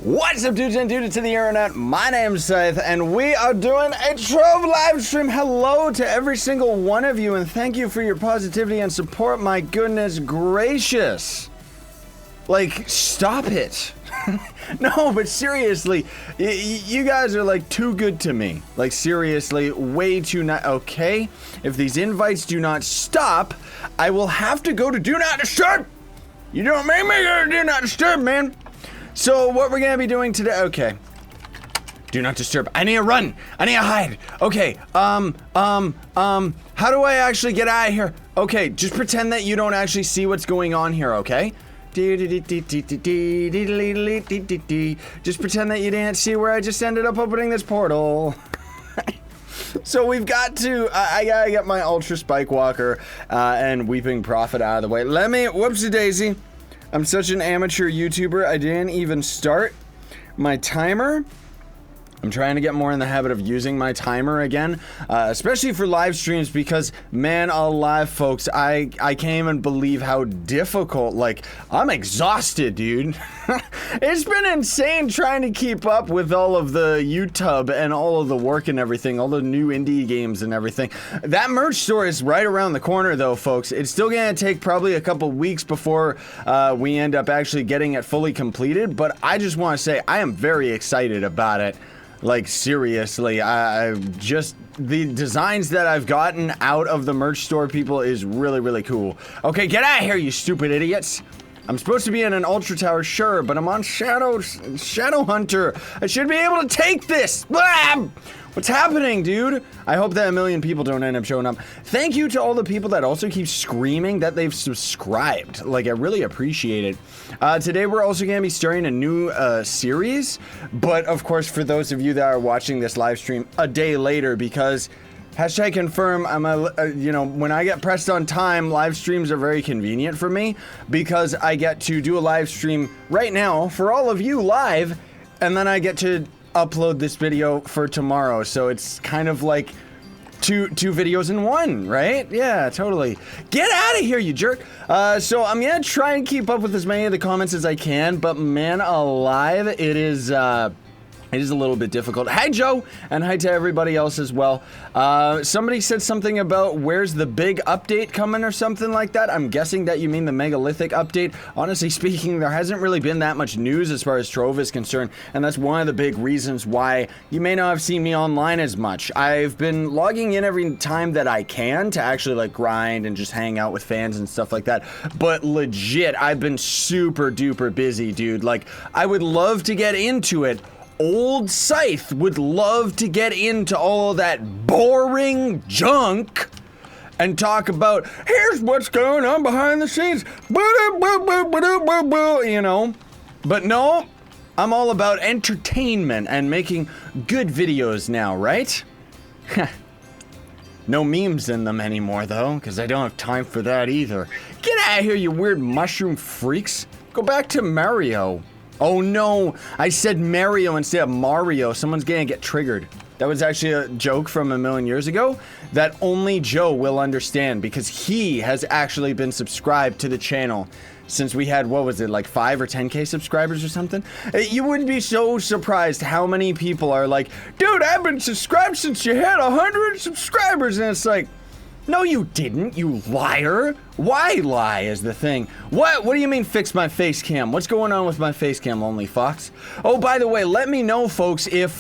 What's up, dudes and dudes to the internet? My name's Scythe, and we are doing a Trove live stream. Hello to every single one of you, and thank you for your positivity and support. My goodness gracious. Like, stop it. No, but seriously, you guys are like too good to me. Like, seriously, way too not. Okay, if these invites do not stop, I will have to go to Do Not Disturb. You don't make me go to Do Not Disturb, man. So what we're gonna be doing today, okay. Do not disturb. I need to run. I need to hide. Okay, how do I actually get out of here? Okay, just pretend that you don't actually see what's going on here, okay? Just pretend that you didn't see where I just ended up opening this portal. So we've got to, I gotta get my Ultra Spike Walker and Weeping Prophet out of the way. Whoopsie daisy. I'm such an amateur YouTuber, I didn't even start my timer. I'm trying to get more in the habit of using my timer again, especially for live streams because, man alive, folks, I can't even believe how difficult, like, I'm exhausted, dude. It's been insane trying to keep up with all of the YouTube and all of the work and everything, all the new indie games and everything. That merch store is right around the corner, though, folks. It's still gonna take probably a couple weeks before we end up actually getting it fully completed, but I just want to say I am very excited about it. Like, seriously, I just, the designs that I've gotten out of the merch store, people, is really, really cool. Okay, get out of here, you stupid idiots. I'm supposed to be in an Ultra Tower, sure, but I'm on Shadow Hunter. I should be able to take this. Blah! What's happening, dude? I hope that a million people don't end up showing up. Thank you to all the people that also keep screaming that they've subscribed. Like, I really appreciate it. Today, we're also going to be starting a new series. But, of course, for those of you that are watching this live stream a day later, because hashtag confirm, you know, when I get pressed on time, live streams are very convenient for me because I get to do a live stream right now for all of you live, and then I get to upload this video for tomorrow, so it's kind of like two videos in one, right? Yeah, totally. Get out of here, you jerk. So I'm gonna try and keep up with as many of the comments as I can, but man alive, it is a little bit difficult. Hi, Joe, and hi to everybody else as well. Somebody said something about where's the big update coming or something like that. I'm guessing that you mean the megalithic update. Honestly speaking, there hasn't really been that much news as far as Trove is concerned, and that's one of the big reasons why you may not have seen me online as much. I've been logging in every time that I can to actually like grind and just hang out with fans and stuff like that, but legit, I've been super duper busy, dude. Like, I would love to get into it. Old Scythe would love to get into all of that boring junk and talk about, here's what's going on behind the scenes, you know, but no, I'm all about entertainment and making good videos now, right? No memes in them anymore, though, because I don't have time for that either. Get out of here, you weird mushroom freaks. Go back to Mario. Oh no, I said Mario instead of Mario. Someone's gonna get triggered. That was actually a joke from a million years ago that only Joe will understand because he has actually been subscribed to the channel since we had, what was it, like 5 or 10K subscribers or something? You wouldn't be so surprised how many people are like, dude, I've been subscribed since you had 100 subscribers, and it's like, no, you didn't, you liar. Why lie is the thing. What do you mean fix my face cam? What's going on with my face cam, Lonely Fox? Oh, by the way, let me know, folks, if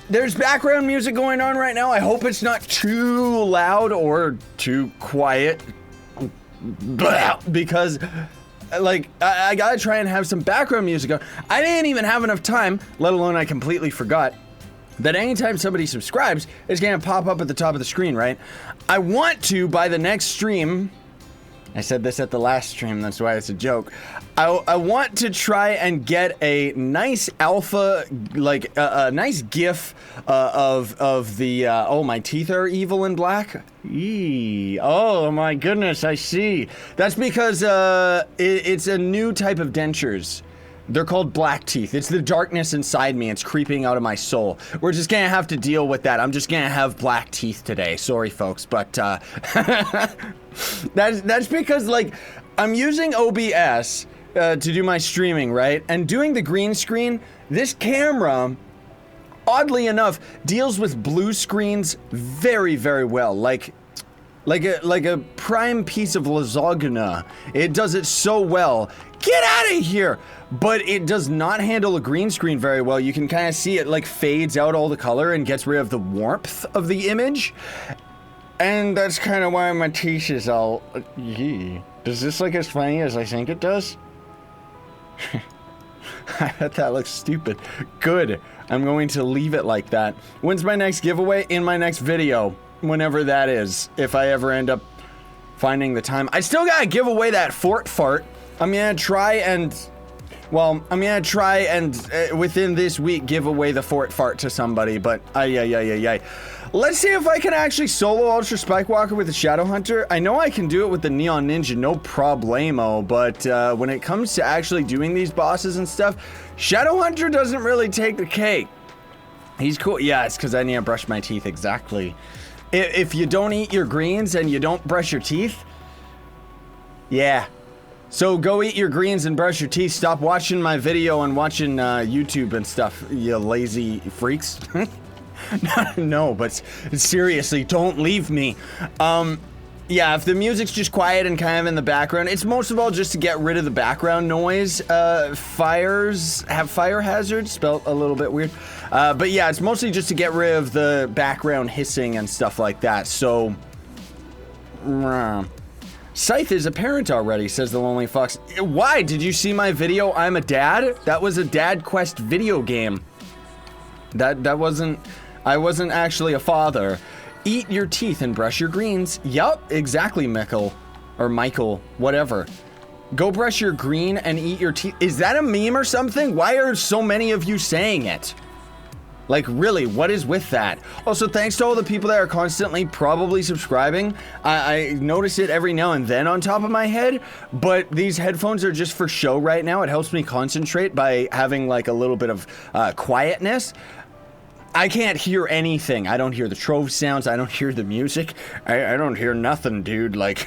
there's background music going on right now. I hope it's not too loud or too quiet. Because, like, I gotta try and have some background music on. I didn't even have enough time, let alone I completely forgot, that anytime somebody subscribes, it's gonna pop up at the top of the screen, right? I want to, by the next stream, I said this at the last stream, that's why it's a joke. I want to try and get a nice alpha, like a nice GIF of the, oh, my teeth are evil and black? Eee, oh my goodness, I see. That's because it's a new type of dentures. They're called black teeth. It's the darkness inside me. It's creeping out of my soul. We're just gonna have to deal with that. I'm just gonna have black teeth today. Sorry, folks, but that's because, like, I'm using OBS to do my streaming, right? And doing the green screen, this camera, oddly enough, deals with blue screens very, very well. Like a prime piece of lasagna. It does it so well. Get out of here! But it does not handle a green screen very well. You can kind of see it like fades out all the color and gets rid of the warmth of the image. And that's kind of why my teeth is all... Does this look as funny as I think it does? I bet that looks stupid. Good. I'm going to leave it like that. When's my next giveaway? In my next video. Whenever that is. If I ever end up finding the time. I still gotta give away that fort fart. I'm gonna try and... Well, I'm gonna try and within this week give away the fort fart to somebody, but let's see if I can actually solo Ultra Spikewalker with the Shadow Hunter. I know I can do it with the Neon Ninja, no problemo, but when it comes to actually doing these bosses and stuff, Shadow Hunter doesn't really take the cake. He's cool. Yeah, it's because I need to brush my teeth, exactly. If you don't eat your greens and you don't brush your teeth, yeah. So go eat your greens and brush your teeth. Stop watching my video and watching YouTube and stuff, you lazy freaks. No, but seriously, don't leave me. Yeah, if the music's just quiet and kind of in the background, it's most of all just to get rid of the background noise. Fires have fire hazards, spelled a little bit weird. But yeah, it's mostly just to get rid of the background hissing and stuff like that, so... Scythe is a parent already, says the Lonely Fox. Why? Did you see my video, I'm a Dad? That was a Dad Quest video game. That wasn't... I wasn't actually a father. Eat your teeth and brush your greens. Yup, exactly, Michael. Or Michael, whatever. Go brush your green and eat your teeth. Is that a meme or something? Why are so many of you saying it? Like, really, what is with that? Also, thanks to all the people that are constantly probably subscribing. I notice it every now and then on top of my head, but these headphones are just for show right now. It helps me concentrate by having, like, a little bit of quietness. I can't hear anything. I don't hear the Trove sounds. I don't hear the music. I don't hear nothing, dude. Like,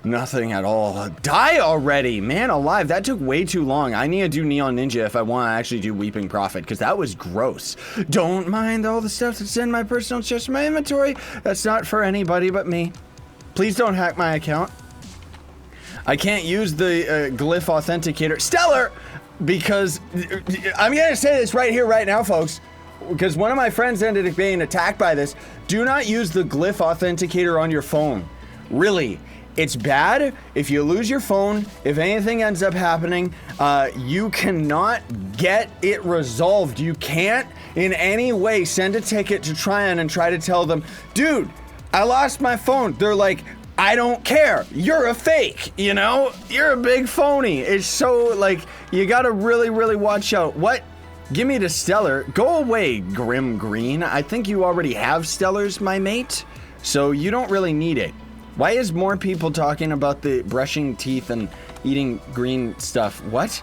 nothing at all. Die already, man alive. That took way too long. I need to do Neon Ninja if I want to actually do Weeping Prophet, because that was gross. Don't mind all the stuff that's in my personal chest, my inventory. That's not for anybody but me. Please don't hack my account. I can't use the glyph authenticator. Stellar! Because I'm going to say this right here, right now, folks. Because one of my friends ended up being attacked by this. Do not use the glyph authenticator on your phone. Really, it's bad. If you lose your phone, if anything ends up happening, you cannot get it resolved. You can't in any way send a ticket to Tryon and try to tell them, dude, I lost my phone. They're like, I don't care. You're a fake, you know? You're a big phony. It's so, like, you gotta really, really watch out. What? Give me the stellar. Go away, Grim Green. I think you already have stellars, my mate. So you don't really need it. Why is more people talking about the brushing teeth and eating green stuff? What?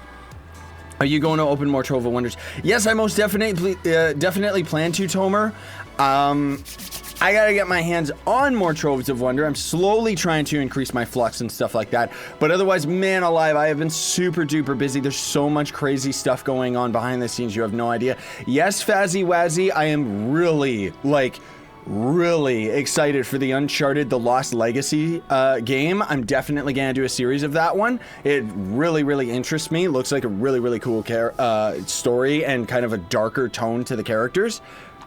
Are you going to open more Trove of Wonders? Yes, I most definitely plan to, Tomer. I gotta get my hands on more Troves of Wonder. I'm slowly trying to increase my flux and stuff like that. But otherwise, man alive, I have been super duper busy. There's so much crazy stuff going on behind the scenes. You have no idea. Yes, Fazzy Wazzy, I am really, like, really excited for the Uncharted The Lost Legacy game. I'm definitely gonna do a series of that one. It really, really interests me. Looks like a really, really cool story and kind of a darker tone to the characters.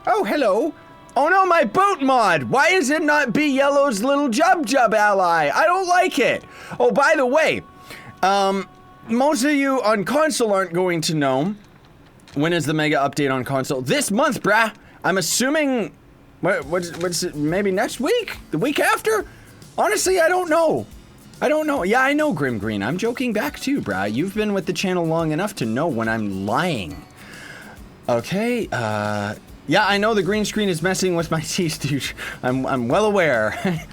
Oh, hello. Oh no, my boat mod! Why is it not Be Yellow's little Jub ally? I don't like it! Oh, by the way, most of you on console aren't going to know when is the mega update on console. This month, brah! I'm assuming, what's it, maybe next week? The week after? Honestly, I don't know. I don't know. Yeah, I know, Grim Green. I'm joking back too, brah. You've been with the channel long enough to know when I'm lying. Okay, yeah, I know the green screen is messing with my teeth, dude. I'm well aware.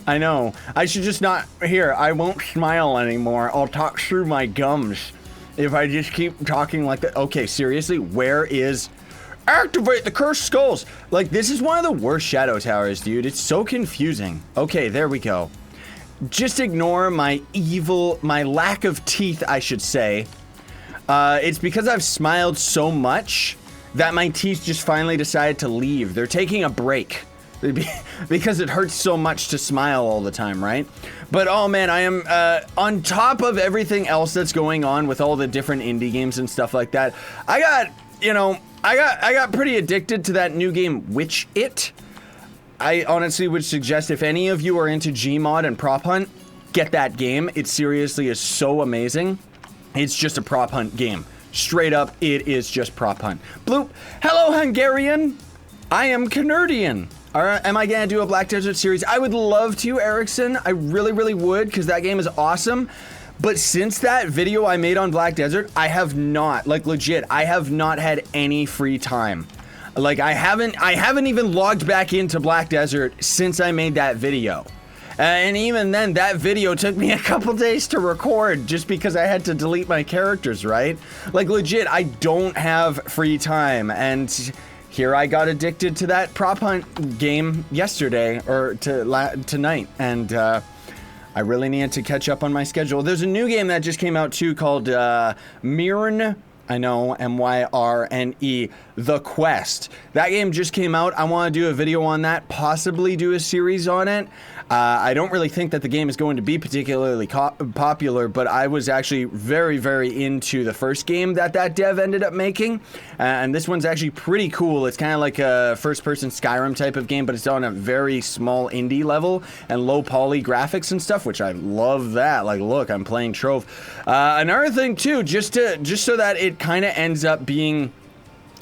I know. I should just not... Here, I won't smile anymore. I'll talk through my gums if I just keep talking like that. Okay, seriously, where is... Activate the cursed skulls! Like, this is one of the worst shadow towers, dude. It's so confusing. Okay, there we go. just ignore my lack of teeth, I should say. It's because I've smiled so much that my teeth just finally decided to leave. They're taking a break because it hurts so much to smile all the time, right? But oh man, I am on top of everything else that's going on with all the different indie games and stuff like that. I got pretty addicted to that new game, Witch It. I honestly would suggest if any of you are into Gmod and prop hunt, get that game. It seriously is so amazing. It's just a prop hunt game. Straight up, it is just prop hunt. Bloop. Hello, Hungarian. I am Canadian. Am I gonna do a Black Desert series? I would love to, Erickson. I really, really would, because that game is awesome. But since that video I made on Black Desert, I have not, like legit, I have not had any free time. Like I haven't even logged back into Black Desert since I made that video. And even then, that video took me a couple days to record just because I had to delete my characters, right? Like legit, I don't have free time. And here I got addicted to that prop hunt game yesterday, or tonight. And I really needed to catch up on my schedule. There's a new game that just came out too called Myrne. I know, M-Y-R-N-E, The Quest. That game just came out. I want to do a video on that, possibly do a series on it. I don't really think that the game is going to be particularly popular, but I was actually very, very into the first game that dev ended up making. And this one's actually pretty cool. It's kind of like a first-person Skyrim type of game, but it's on a very small indie level and low poly graphics and stuff, which I love that. Like, look, I'm playing Trove. Another thing, too, just so that it kind of ends up being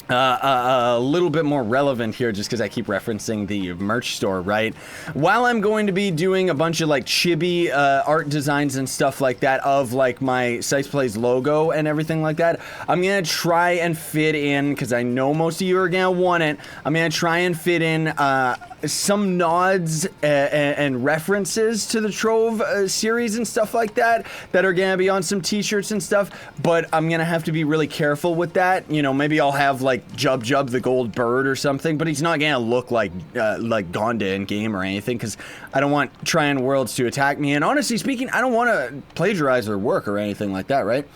a little bit more relevant here, just because I keep referencing the merch store, right? While I'm going to be doing a bunch of like chibi art designs and stuff like that of like my Scythe Plays logo and everything like that, I'm gonna try and fit in, because I know most of you are gonna want it, I'm gonna try and fit in some nods and references to the Trove series and stuff like that are gonna be on some t-shirts and stuff, but I'm gonna have to be really careful with that. You know, maybe I'll have like Jub the gold bird or something, but he's not gonna look like Gonda in game or anything, because I don't want Tryon Worlds to attack me. And honestly speaking, I don't want to plagiarize their work or anything like that, right?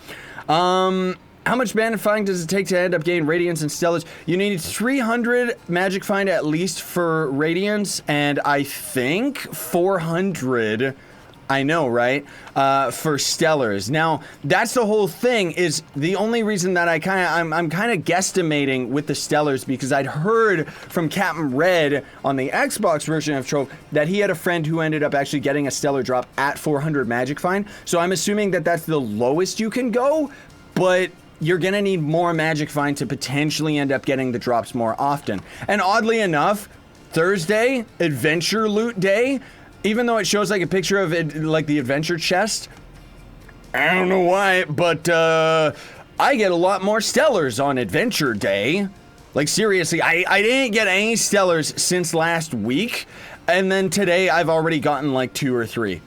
How much mana find does it take to end up getting Radiance and Stellars? You need 300 magic find at least for Radiance, and I think 400, I know, right? For Stellars. Now, that's the whole thing, is the only reason that I'm kind of guesstimating with the Stellars, because I'd heard from Captain Red on the Xbox version of Trove that he had a friend who ended up actually getting a Stellar drop at 400 magic find. So I'm assuming that that's the lowest you can go, but you're gonna need more magic find to potentially end up getting the drops more often. And oddly enough, Thursday, adventure loot day, even though it shows like a picture of it, like the adventure chest, I don't know why, but I get a lot more Stellars on adventure day. Like seriously, I didn't get any Stellars since last week, and then today I've already gotten like 2 or 3.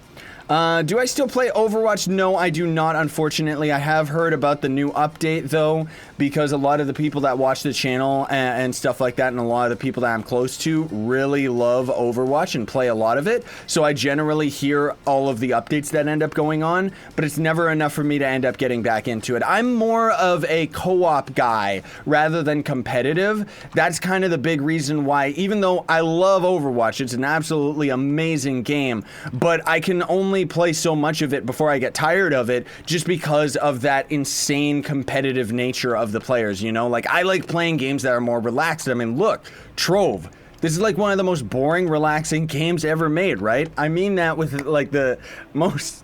Do I still play Overwatch? No, I do not, unfortunately. I have heard about the new update, though, because a lot of the people that watch the channel and stuff like that, and a lot of the people that I'm close to really love Overwatch and play a lot of it. So I generally hear all of the updates that end up going on, but it's never enough for me to end up getting back into it. I'm more of a co-op guy rather than competitive. That's kind of the big reason why, even though I love Overwatch, it's an absolutely amazing game, but I can only play so much of it before I get tired of it, just because of that insane competitive nature of the players, you know? Like, I like playing games that are more relaxed. I mean, look, Trove. This is like one of the most boring, relaxing games ever made, right? I mean that with like the most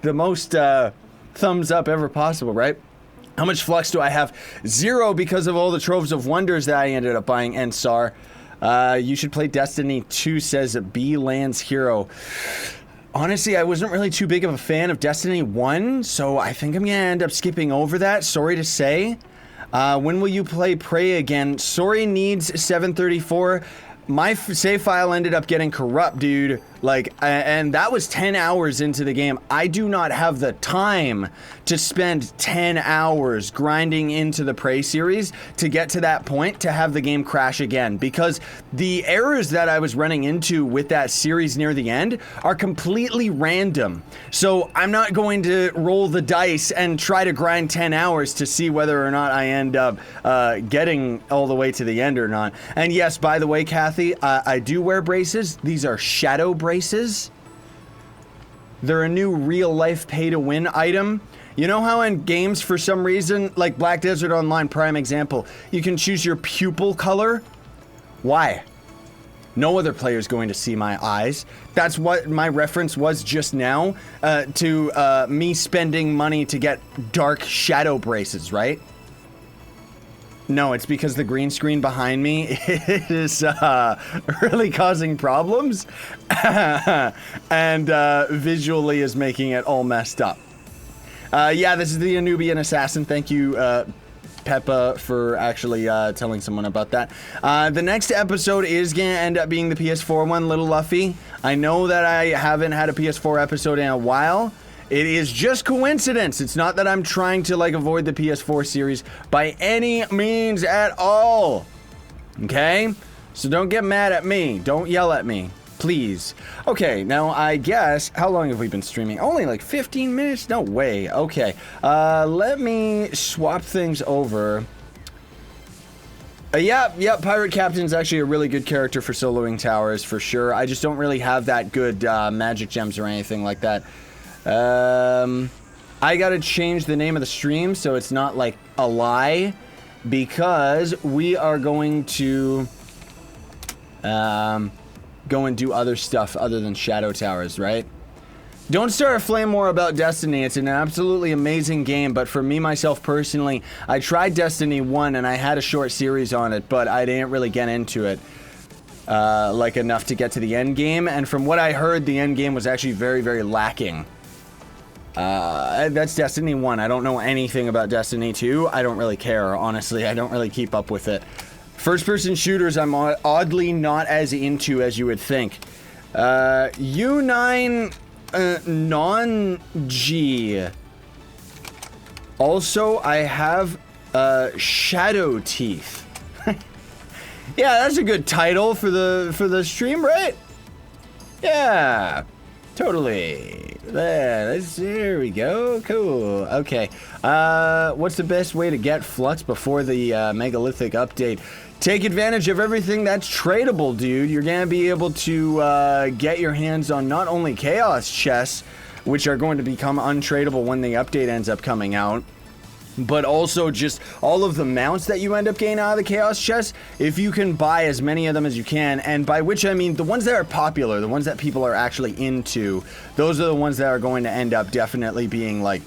thumbs up ever possible, right? How much Flux do I have? 0, because of all the Troves of Wonders that I ended up buying. And Sar, you should play Destiny 2, says B Lands Hero. Honestly, I wasn't really too big of a fan of Destiny 1, so I think I'm gonna end up skipping over that, sorry to say. When will you play Prey again? Sorry needs 734. My save file ended up getting corrupt, dude. Like, and that was 10 hours into the game. I do not have the time to spend 10 hours grinding into the Prey series to get to that point to have the game crash again, because the errors that I was running into with that series near the end are completely random. So I'm not going to roll the dice and try to grind 10 hours to see whether or not I end up getting all the way to the end or not. And yes, by the way, Kathy, I do wear braces. These are shadow braces. They're a new real-life pay-to-win item. You know how in games, for some reason, like Black Desert Online, prime example, you can choose your pupil color? Why? No other player is going to see my eyes. That's what my reference was just now to me spending money to get dark shadow braces, right? No, it's because the green screen behind me is really causing problems and visually is making it all messed up. Yeah, this is the Anubian Assassin. Thank you, Peppa, for actually telling someone about that. The next episode is going to end up being the PS4 one, Little Luffy. I know that I haven't had a PS4 episode in a while. It is just coincidence. It's not that I'm trying to, like, avoid the PS4 series by any means at all. Okay? So don't get mad at me. Don't yell at me. Please. Okay, now I guess, how long have we been streaming? Only like 15 minutes? No way. Okay. Let me swap things over. Yeah, Pirate Captain's actually a really good character for soloing towers, for sure. I just don't really have that good magic gems or anything like that. I gotta change the name of the stream so it's not like a lie, because we are going to go and do other stuff other than Shadow Towers, right? Don't start a flame war about Destiny. It's an absolutely amazing game, but for me, myself personally, I tried Destiny 1 and I had a short series on it, but I didn't really get into it like enough to get to the end game, and from what I heard, the end game was actually very, very lacking. That's Destiny 1. I don't know anything about Destiny 2. I don't really care, honestly. I don't really keep up with it. First-person shooters, I'm oddly not as into as you would think. U9 non-G. Also, I have Shadow Teeth. Yeah, that's a good title for the stream, right? Yeah. Totally. There we go. Cool. Okay. What's the best way to get Flux before the megalithic update? Take advantage of everything that's tradable, dude. You're gonna be able to get your hands on not only Chaos chests, which are going to become untradeable when the update ends up coming out, but also just all of the mounts that you end up getting out of the Chaos chests, if you can buy as many of them as you can, and by which I mean the ones that are popular, the ones that people are actually into, those are the ones that are going to end up definitely being, like,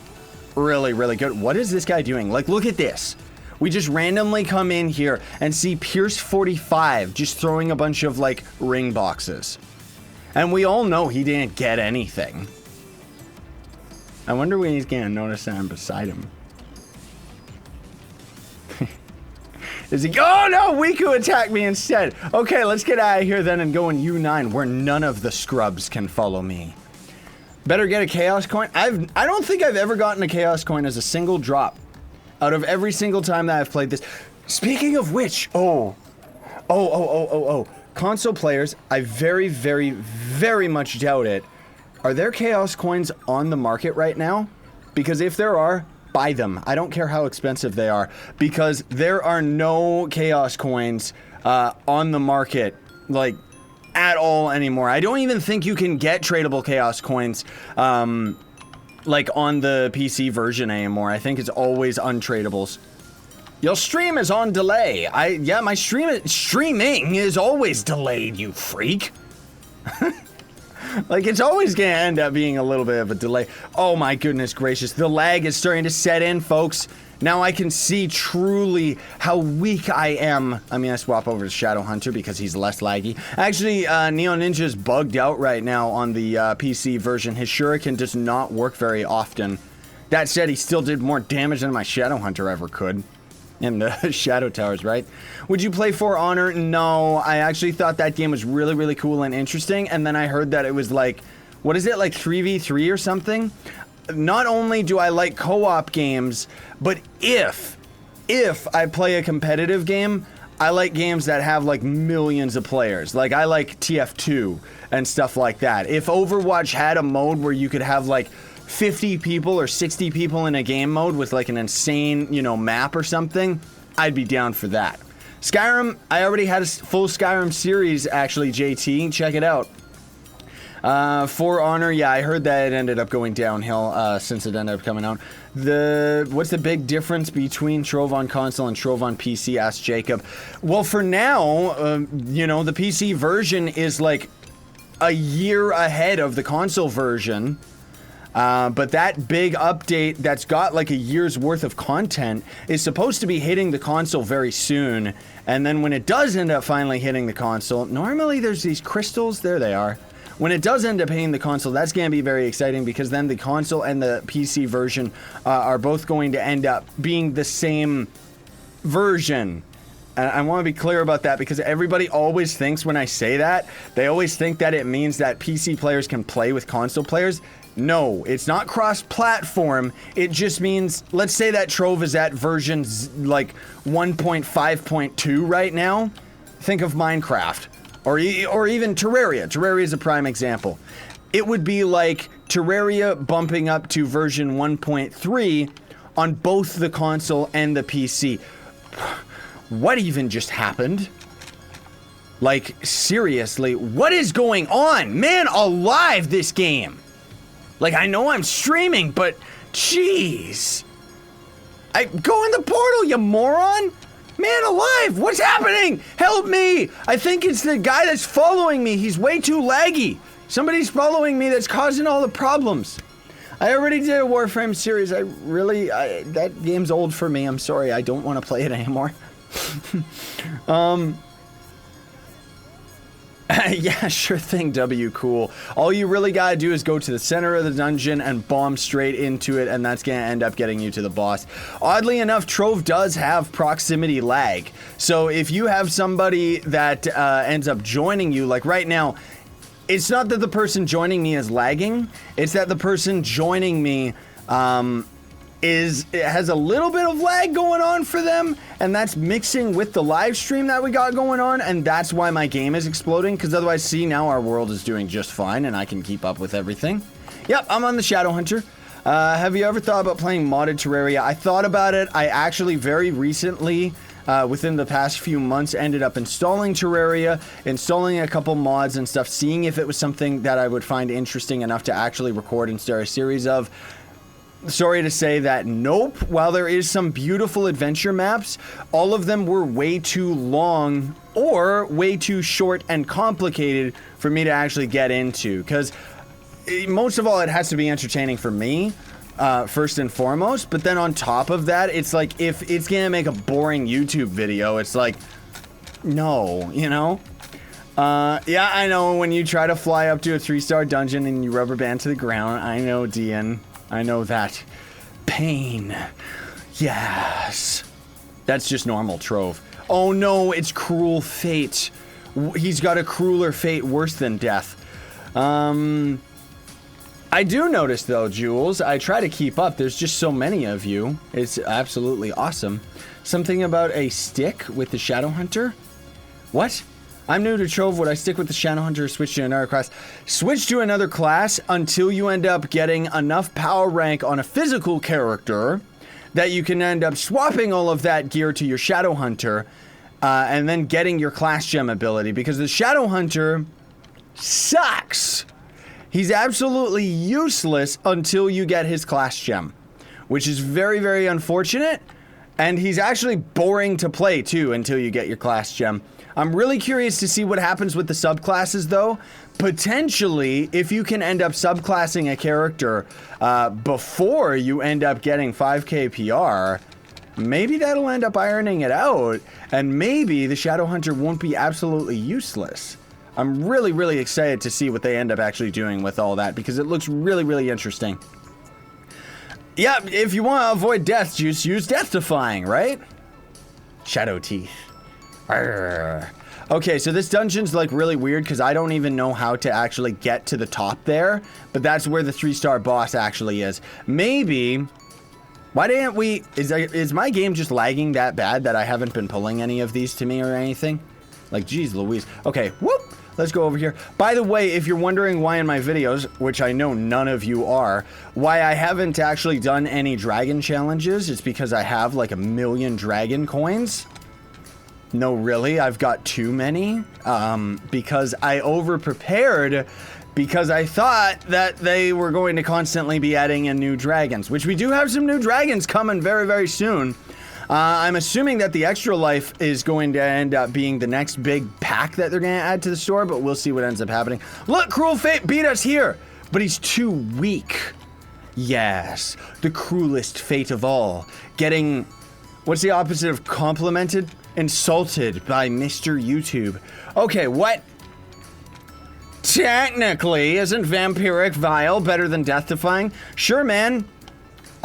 really, really good. What is this guy doing? Like, look at this. We just randomly come in here and see Pierce 45 just throwing a bunch of, like, ring boxes. And we all know he didn't get anything. I wonder when he's gonna notice that I'm beside him. Is he? Oh no, Wiku attacked me instead. Okay, let's get out of here then and go in U9 where none of the scrubs can follow me. Better get a Chaos coin. I don't think I've ever gotten a Chaos coin as a single drop out of every single time that I've played this. Speaking of which, console players, I very, very, very much doubt it. Are there Chaos coins on the market right now? Because if there are, buy them. I don't care how expensive they are, because there are no Chaos coins on the market, like, at all anymore. I don't even think you can get tradable Chaos coins, like, on the PC version anymore. I think it's always untradables. Your stream is on delay. Yeah, my streaming is always delayed, you freak. Like, it's always gonna end up being a little bit of a delay. Oh my goodness gracious, the lag is starting to set in, folks. Now I can see truly how weak I am. I mean, I swap over to Shadow Hunter because he's less laggy. Actually, Neo Ninja's bugged out right now on the PC version. His Shuriken does not work very often. That said, he still did more damage than my Shadow Hunter ever could. And the Shadow Towers, right? Would you play For Honor? No, I actually thought that game was really, really cool and interesting. And then I heard that it was like, what is it, like 3v3 or something? Not only do I like co-op games, but if I play a competitive game, I like games that have like millions of players. Like I like TF2 and stuff like that. If Overwatch had a mode where you could have like 50 people or 60 people in a game mode with like an insane, you know, map or something, I'd be down for that. Skyrim, I already had a full Skyrim series actually, JT. Check it out. For Honor, yeah, I heard that it ended up going downhill since it ended up coming out. What's the big difference between Trove on console and Trove on PC? Asked Jacob. Well, for now, you know, the PC version is like a year ahead of the console version. But that big update that's got like a year's worth of content is supposed to be hitting the console very soon. And then when it does end up finally hitting the console, normally there's these crystals. There they are. When it does end up hitting the console, that's going to be very exciting because then the console and the PC version are both going to end up being the same version. And I want to be clear about that because everybody always thinks when I say that, they always think that it means that PC players can play with console players. No, it's not cross-platform. It just means, let's say that Trove is at version like 1.5.2 right now. Think of Minecraft. Or even Terraria. Terraria is a prime example. It would be like Terraria bumping up to version 1.3 on both the console and the PC. What even just happened? Like, seriously, what is going on? Man alive, this game. Like, I know I'm streaming, but jeez. Go in the portal, you moron. Man alive, what's happening? Help me! I think it's the guy that's following me. He's way too laggy. Somebody's following me that's causing all the problems. I already did a Warframe series. That game's old for me. I'm sorry, I don't want to play it anymore. Yeah, sure thing, W. Cool. All you really gotta do is go to the center of the dungeon and bomb straight into it, and that's gonna end up getting you to the boss. Oddly enough, Trove does have proximity lag. So if you have somebody that ends up joining you, like right now, it's not that the person joining me is lagging, it's that the person joining me it has a little bit of lag going on for them, and that's mixing with the live stream that we got going on, and that's why my game is exploding, because otherwise, see, now our world is doing just fine, and I can keep up with everything. Yep, I'm on the Shadowhunter. Have you ever thought about playing modded Terraria? I thought about it. I actually very recently, within the past few months, ended up installing Terraria, installing a couple mods and stuff, seeing if it was something that I would find interesting enough to actually record and start a series of. Sorry to say that nope. While there is some beautiful adventure maps, all of them were way too long or way too short and complicated for me to actually get into. Because most of all, it has to be entertaining for me, first and foremost. But then on top of that, it's like if it's going to make a boring YouTube video, it's like, no, you know? Yeah, I know when you try to fly up to a 3-star dungeon and you rubber band to the ground. I know, Dian. I know that. Pain. Yes. That's just normal, Trove. Oh no, it's cruel fate. He's got a crueler fate worse than death. I do notice though, Jules, I try to keep up. There's just so many of you. It's absolutely awesome. Something about a stick with the Shadowhunter? What? I'm new to Trove. Would I stick with the Shadowhunter or switch to another class? Switch to another class until you end up getting enough power rank on a physical character that you can end up swapping all of that gear to your Shadowhunter and then getting your class gem ability, because the Shadowhunter sucks. He's absolutely useless until you get his class gem, which is very, very unfortunate. And he's actually boring to play too until you get your class gem. I'm really curious to see what happens with the subclasses though. Potentially, if you can end up subclassing a character before you end up getting 5k PR, maybe that'll end up ironing it out, and maybe the Shadowhunter won't be absolutely useless. I'm really, really excited to see what they end up actually doing with all that, because it looks really, really interesting. Yeah, if you want to avoid death, just use Death Defying, right? Shadow teeth. Arrgh. Okay, so this dungeon's like really weird because I don't even know how to actually get to the top there, but that's where the 3-star boss actually is. Maybe, why didn't we, is my game just lagging that bad that I haven't been pulling any of these to me or anything? Like, geez Louise. Okay, whoop, let's go over here. By the way, if you're wondering why in my videos, which I know none of you are, why I haven't actually done any dragon challenges, it's because I have like 1 million dragon coins. No, really, I've got too many, because I over-prepared because I thought that they were going to constantly be adding in new dragons, which we do have some new dragons coming very, very soon. I'm assuming that the Extra Life is going to end up being the next big pack that they're going to add to the store, but we'll see what ends up happening. Look, Cruel Fate beat us here, but he's too weak. Yes, the cruelest fate of all. Getting, what's the opposite of complimented? Insulted by Mr. YouTube. Okay, what? Technically, isn't Vampiric Vial better than Death Defying? Sure, man.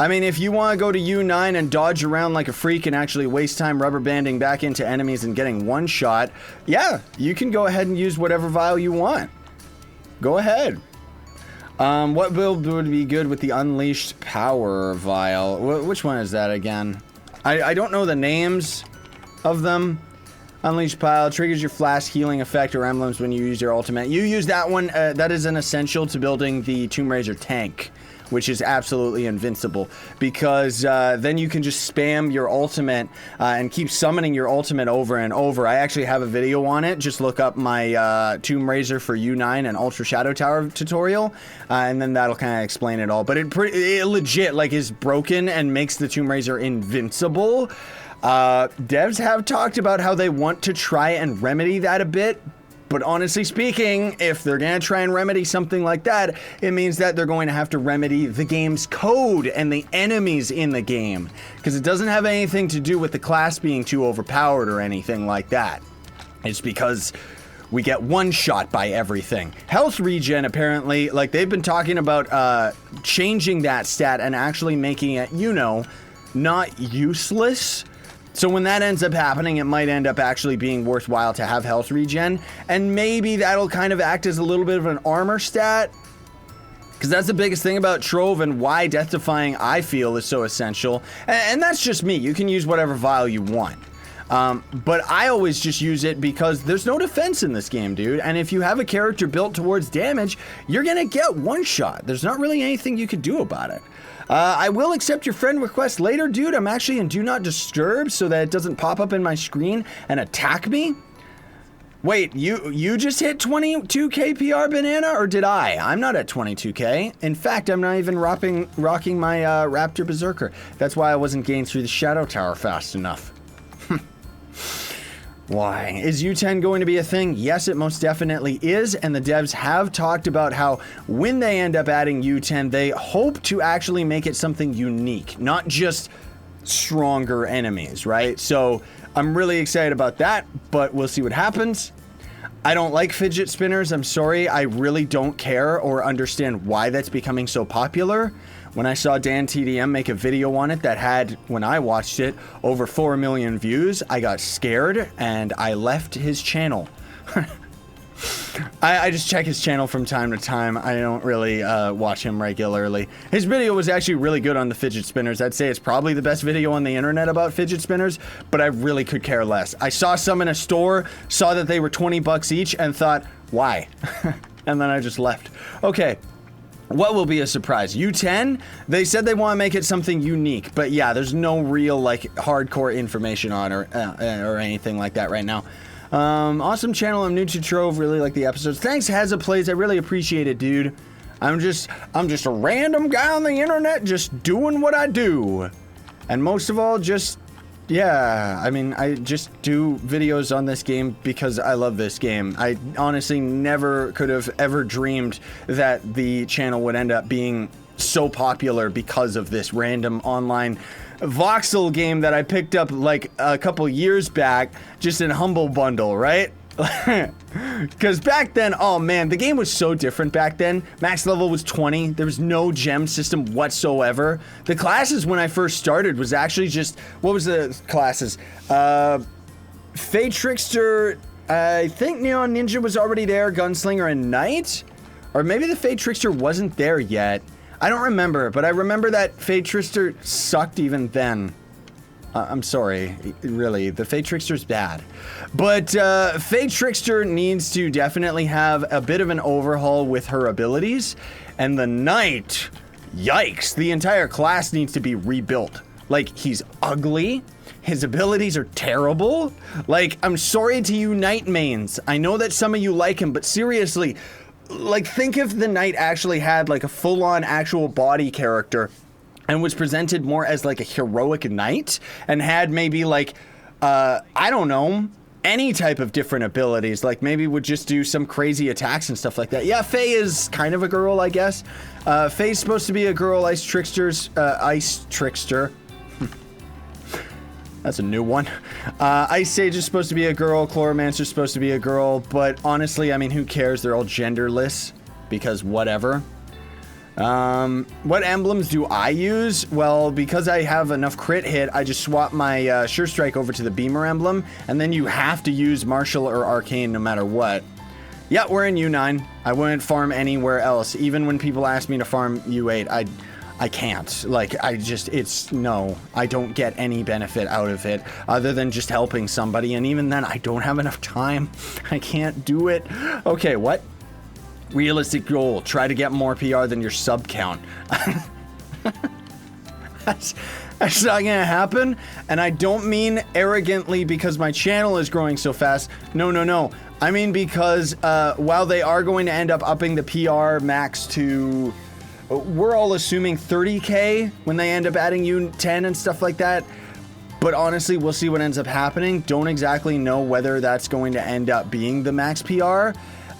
I mean, if you want to go to U9 and dodge around like a freak and actually waste time rubber banding back into enemies and getting one shot, yeah, you can go ahead and use whatever vial you want. Go ahead. What build would be good with the Unleashed Power Vial? Which one is that again? I don't know the names of them. Unleashed Pile triggers your flash healing effect or emblems when you use your ultimate. You use that one. That is an essential to building the Tomb Raider tank, which is absolutely invincible because then you can just spam your ultimate and keep summoning your ultimate over and over. I actually have a video on it. Just look up my Tomb Raider for U9 and Ultra Shadow Tower tutorial, and then that'll kind of explain it all. But it legit like is broken and makes the Tomb Raider invincible. Devs have talked about how they want to try and remedy that a bit, but honestly speaking, if they're gonna try and remedy something like that, it means that they're going to have to remedy the game's code and the enemies in the game, because it doesn't have anything to do with the class being too overpowered or anything like that. It's because we get one shot by everything. Health regen, apparently, like they've been talking about changing that stat and actually making it, you know, not useless. So when that ends up happening, it might end up actually being worthwhile to have health regen, and maybe that'll kind of act as a little bit of an armor stat, because that's the biggest thing about Trove and why Death Defying I feel is so essential, and that's just me. You can use whatever vial you want, but I always just use it because there's no defense in this game, dude, and if you have a character built towards damage, you're gonna get one shot. There's not really anything you could do about it. I will accept your friend request later, dude. I'm actually in Do Not Disturb so that it doesn't pop up in my screen and attack me. Wait, you just hit 22k PR banana, or did I? I'm not at 22k. In fact, I'm not even rocking my Raptor Berserker. That's why I wasn't getting through the Shadow Tower fast enough. Why? Is U10 going to be a thing? Yes, it most definitely is, and the devs have talked about how when they end up adding U10, they hope to actually make it something unique, not just stronger enemies, right? So I'm really excited about that, but we'll see what happens. I don't like fidget spinners, I'm sorry. I really don't care or understand why that's becoming so popular. When I saw Dan TDM make a video on it that had, when I watched it, over 4 million views, I got scared and I left his channel. I just check his channel from time to time. I don't really watch him regularly. His video was actually really good on the fidget spinners. I'd say it's probably the best video on the internet about fidget spinners, but I really could care less. I saw some in a store, saw that they were 20 bucks each, and thought, why? And then I just left. Okay. What will be a surprise? U10? They said they want to make it something unique, but yeah, there's no real like hardcore information on or anything like that right now. Awesome channel. I'm new to Trove. Really like the episodes. Thanks, HazaPlays. I really appreciate it, dude. I'm just a random guy on the internet, just doing what I do, and most of all, just. Yeah, I mean, I just do videos on this game because I love this game. I honestly never could have ever dreamed that the channel would end up being so popular because of this random online voxel game that I picked up like a couple years back, just in Humble Bundle, right? Because back then, oh man, the game was so different back then. Max level was 20. There was no gem system whatsoever. The classes when I first started was actually just, what was the classes? Fey Trickster, I think Neon Ninja was already there, Gunslinger and Knight? Or maybe the Fey Trickster wasn't there yet. I don't remember, but I remember that Fey Trickster sucked even then. I'm sorry, really, the Fey Trickster's bad. But Fey Trickster needs to definitely have a bit of an overhaul with her abilities. And the Knight, yikes, the entire class needs to be rebuilt. Like, he's ugly, his abilities are terrible. Like, I'm sorry to you Knight mains. I know that some of you like him, but seriously, like, think if the Knight actually had like a full-on actual body character and was presented more as like a heroic knight and had maybe like, I don't know, any type of different abilities, like maybe would just do some crazy attacks and stuff like that. Yeah, Faye is kind of a girl, I guess. Faye's supposed to be a girl, Ice Trickster. That's a new one. Ice Sage is supposed to be a girl, Chloromancer's supposed to be a girl, but honestly, I mean, who cares? They're all genderless, because whatever. What emblems do I use? Well, because I have enough crit hit, I just swap my Sure Strike over to the Beamer emblem, and then you have to use Martial or Arcane no matter what. Yeah, we're in U9. I wouldn't farm anywhere else. Even when people ask me to farm U8, I can't. Like, no, I don't get any benefit out of it other than just helping somebody, and even then, I don't have enough time. I can't do it. Okay, what? Realistic goal, try to get more PR than your sub count. That's not gonna happen, and I don't mean arrogantly because my channel is growing so fast. No. I mean because while they are going to end up upping the PR max to, we're all assuming 30K when they end up adding U10 and stuff like that. But honestly, we'll see what ends up happening. Don't exactly know whether that's going to end up being the max PR.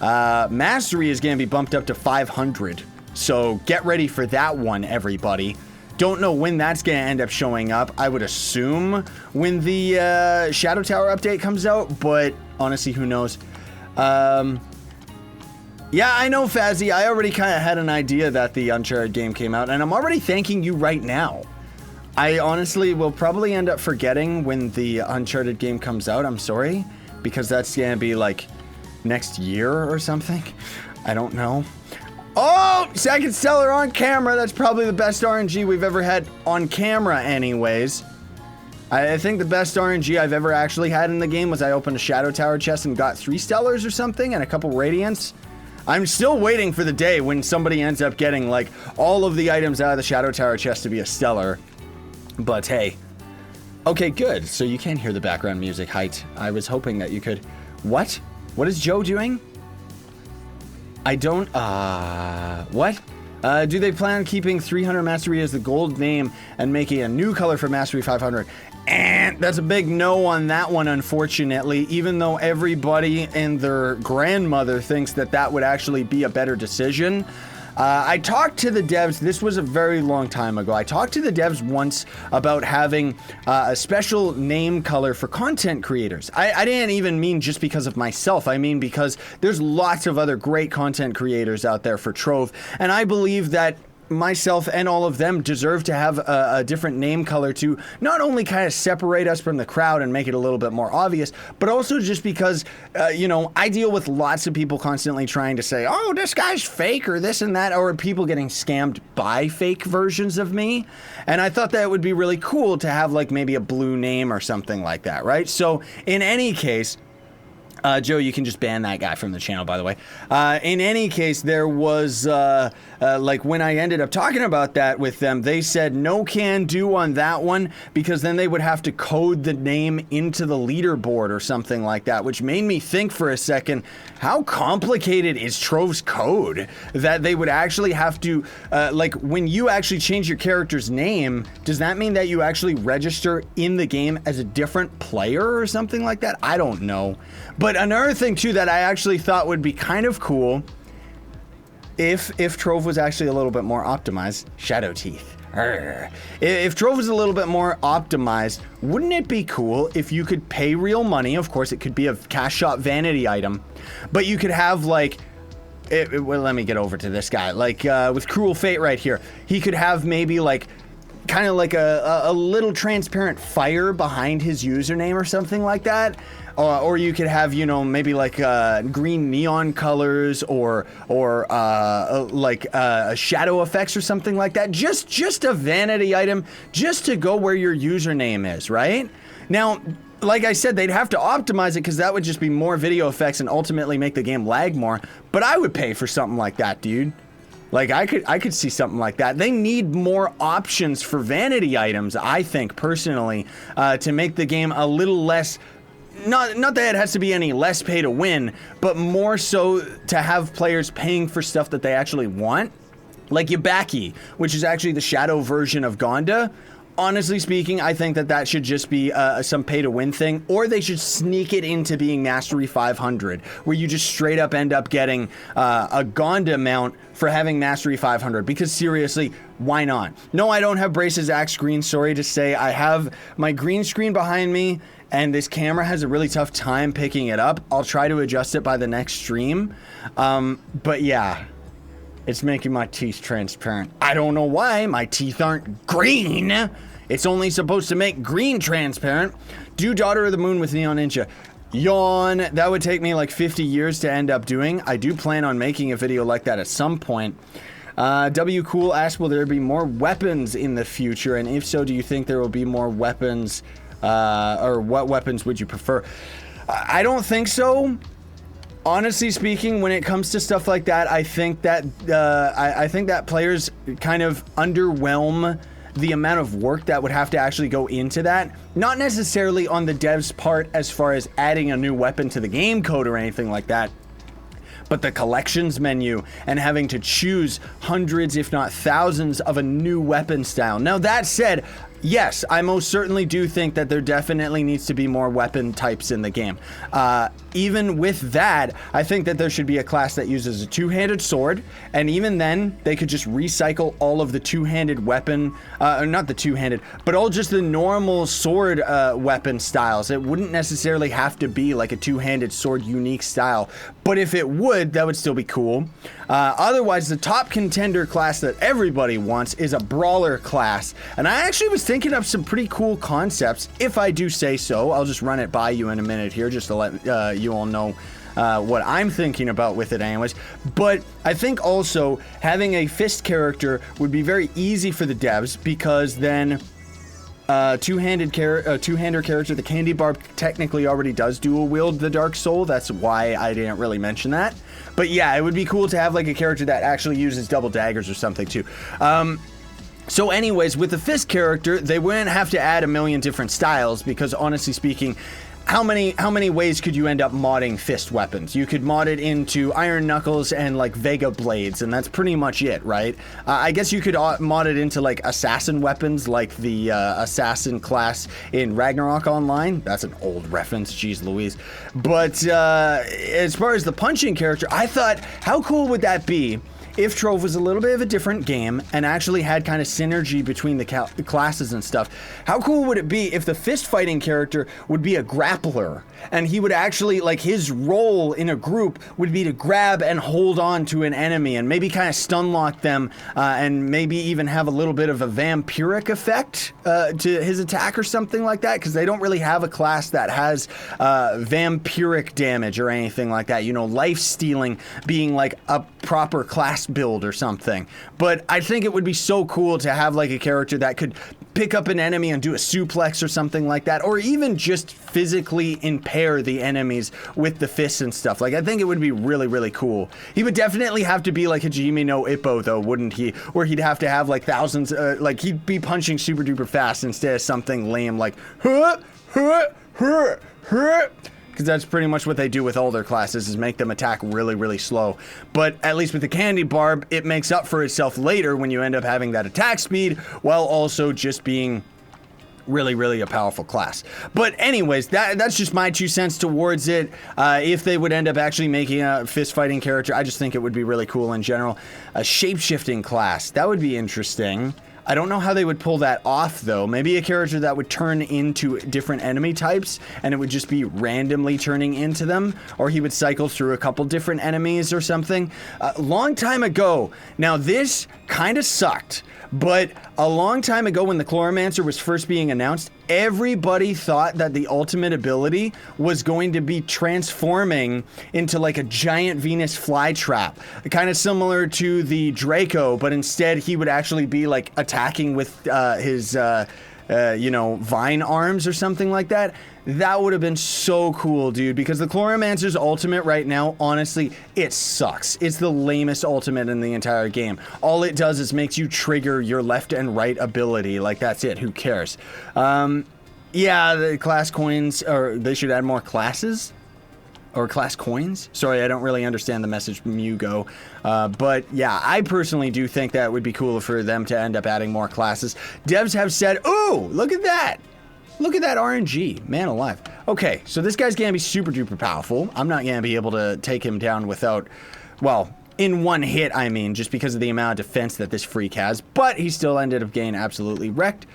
Mastery is going to be bumped up to 500. So get ready for that one, everybody. Don't know when that's going to end up showing up. I would assume when the Shadow Tower update comes out, but honestly, who knows? Yeah, I know, Fazzy. I already kind of had an idea that the Uncharted game came out, and I'm already thanking you right now. I honestly will probably end up forgetting when the Uncharted game comes out. I'm sorry, because that's going to be like next year or something. I don't know. Oh, second stellar on camera. That's probably the best RNG we've ever had on camera anyways. I think the best RNG I've ever actually had in the game was I opened a Shadow Tower chest and got 3 stellars or something and a couple radiants. I'm still waiting for the day when somebody ends up getting like all of the items out of the Shadow Tower chest to be a stellar. But hey. Okay, good. So you can hear the background music, Height. I was hoping that you could. What? What is Joe doing? I don't, what? Do they plan on keeping 300 Mastery as the gold name and making a new color for Mastery 500? And that's a big no on that one, unfortunately, even though everybody and their grandmother thinks that that would actually be a better decision. I talked to the devs, this was a very long time ago, I talked to the devs once about having a special name color for content creators. I didn't even mean just because of myself, I mean because there's lots of other great content creators out there for Trove, and I believe that myself and all of them deserve to have a different name color to not only kind of separate us from the crowd and make it a little bit more obvious, but also just because, you know, I deal with lots of people constantly trying to say, oh, this guy's fake or this and that, or people getting scammed by fake versions of me. And I thought that it would be really cool to have like maybe a blue name or something like that, right? So in any case, Joe, you can just ban that guy from the channel, by the way. In any case, there was, like, when I ended up talking about that with them, they said no can do on that one because then they would have to code the name into the leaderboard or something like that, which made me think for a second, how complicated is Trove's code that they would actually have to, like, when you actually change your character's name, does that mean that you actually register in the game as a different player or something like that? I don't know. But another thing, too, that I actually thought would be kind of cool if Trove was actually a little bit more optimized, Shadow Teeth. If Trove was a little bit more optimized, wouldn't it be cool if you could pay real money? Of course, it could be a cash shop vanity item, but you could have like, well, let me get over to this guy. Like with Cruel Fate right here, he could have maybe like kind of like a little transparent fire behind his username or something like that. Or you could have, you know, maybe like green neon colors or like shadow effects or something like that. Just a vanity item, just to go where your username is, right? Now, like I said, they'd have to optimize it because that would just be more video effects and ultimately make the game lag more. But I would pay for something like that, dude. Like, I could see something like that. They need more options for vanity items, I think, personally, to make the game a little less... Not that it has to be any less pay to win, but more so to have players paying for stuff that they actually want. Like Yabaki, which is actually the shadow version of Gonda. Honestly speaking, I think that should just be some pay-to-win thing, or they should sneak it into being Mastery 500, where you just straight up end up getting a Gonda mount for having Mastery 500, because seriously, why not? No, I don't have Brace's Axe Green, sorry to say. I have my green screen behind me, and this camera has a really tough time picking it up. I'll try to adjust it by the next stream, but yeah. It's making my teeth transparent. I don't know why. My teeth aren't green. It's only supposed to make green transparent. Do Daughter of the Moon with Neon Ninja. Yawn. That would take me like 50 years to end up doing. I do plan on making a video like that at some point. W Cool asks, will there be more weapons in the future? And if so, do you think there will be more weapons? Or what weapons would you prefer? I don't think so. Honestly speaking, when it comes to stuff like that, I think that I think that players kind of underwhelm the amount of work that would have to actually go into that. Not necessarily on the devs' part as far as adding a new weapon to the game code or anything like that, but the collections menu and having to choose hundreds, if not thousands, of a new weapon style. Now, that said, yes, I most certainly do think that there definitely needs to be more weapon types in the game. Even with that, I think that there should be a class that uses a two-handed sword, and even then, they could just recycle all of the two-handed weapon, or not the two-handed, but all just the normal sword weapon styles. It wouldn't necessarily have to be like a two-handed sword unique style, but if it would, that would still be cool. Otherwise, the top contender class that everybody wants is a brawler class, and I actually was thinking up some pretty cool concepts, if I do say so. I'll just run it by you in a minute here just to let you all know what I'm thinking about with it anyways. But I think also having a fist character would be very easy for the devs, because then two-hander character, the Candy Barb, technically already does dual wield the Dark Soul. That's why I didn't really mention that. But yeah, it would be cool to have like a character that actually uses double daggers or something too. So anyways, with the fist character, they wouldn't have to add a million different styles, because honestly speaking, how many ways could you end up modding fist weapons? You could mod it into Iron Knuckles and like Vega Blades, and that's pretty much it, right? I guess you could mod it into like assassin weapons, like the assassin class in Ragnarok Online. That's an old reference, jeez Louise. But as far as the punching character, I thought, how cool would that be if Trove was a little bit of a different game and actually had kind of synergy between the classes and stuff? How cool would it be if the fist fighting character would be a grappler, and he would actually, like, his role in a group would be to grab and hold on to an enemy and maybe kind of stun lock them, and maybe even have a little bit of a vampiric effect to his attack or something like that, because they don't really have a class that has vampiric damage or anything like that. You know, life stealing being like a proper class build or something. But I think it would be so cool to have like a character that could pick up an enemy and do a suplex or something like that, or even just physically impair the enemies with the fists and stuff. Like, I think it would be really, really cool. He would definitely have to be like Hajime no Ippo though, wouldn't he? Where he'd have to have like thousands, like he'd be punching super duper fast instead of something lame like because that's pretty much what they do with all their classes, is make them attack really, really slow. But at least with the Candy Barb, it makes up for itself later when you end up having that attack speed, while also just being really, really a powerful class. But anyways, that's just my 2 cents towards it. If they would end up actually making a fist fighting character, I just think it would be really cool in general. A shape-shifting class, that would be interesting. I don't know how they would pull that off, though. Maybe a character that would turn into different enemy types, and it would just be randomly turning into them, or he would cycle through a couple different enemies or something. Long time ago, now this kind of sucked, but a long time ago when the Chloromancer was first being announced, everybody thought that the ultimate ability was going to be transforming into like a giant Venus flytrap, kind of similar to the Draco, but instead he would actually be like attacking with his vine arms or something like that. That would have been so cool, dude, because the Chloromancer's ultimate right now, honestly, it sucks. It's the lamest ultimate in the entire game. All it does is makes you trigger your left and right ability. Like, that's it. Who cares? Yeah, the class coins, or they should add more classes? Or class coins? Sorry, I don't really understand the message from Hugo. But yeah, I personally do think that it would be cooler for them to end up adding more classes. Devs have said, ooh, look at that. Look at that RNG, man alive. Okay, so this guy's gonna be super duper powerful. I'm not gonna be able to take him down without, well, in one hit, I mean, just because of the amount of defense that this freak has, but he still ended up getting absolutely wrecked.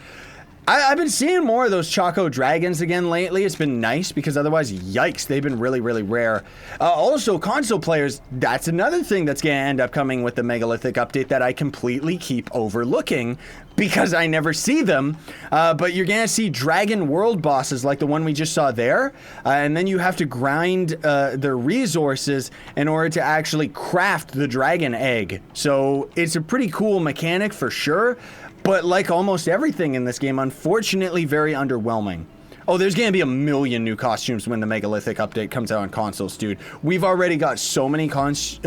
I've been seeing more of those Choco Dragons again lately. It's been nice because otherwise, yikes, they've been really, really rare. Also, console players, that's another thing that's going to end up coming with the Megalithic update that I completely keep overlooking because I never see them. But you're going to see Dragon World bosses like the one we just saw there. And then you have to grind their resources in order to actually craft the dragon egg. So it's a pretty cool mechanic for sure. But like almost everything in this game, unfortunately, very underwhelming. Oh, there's going to be a million new costumes when the Megalithic update comes out on consoles, dude. We've already got so many costumes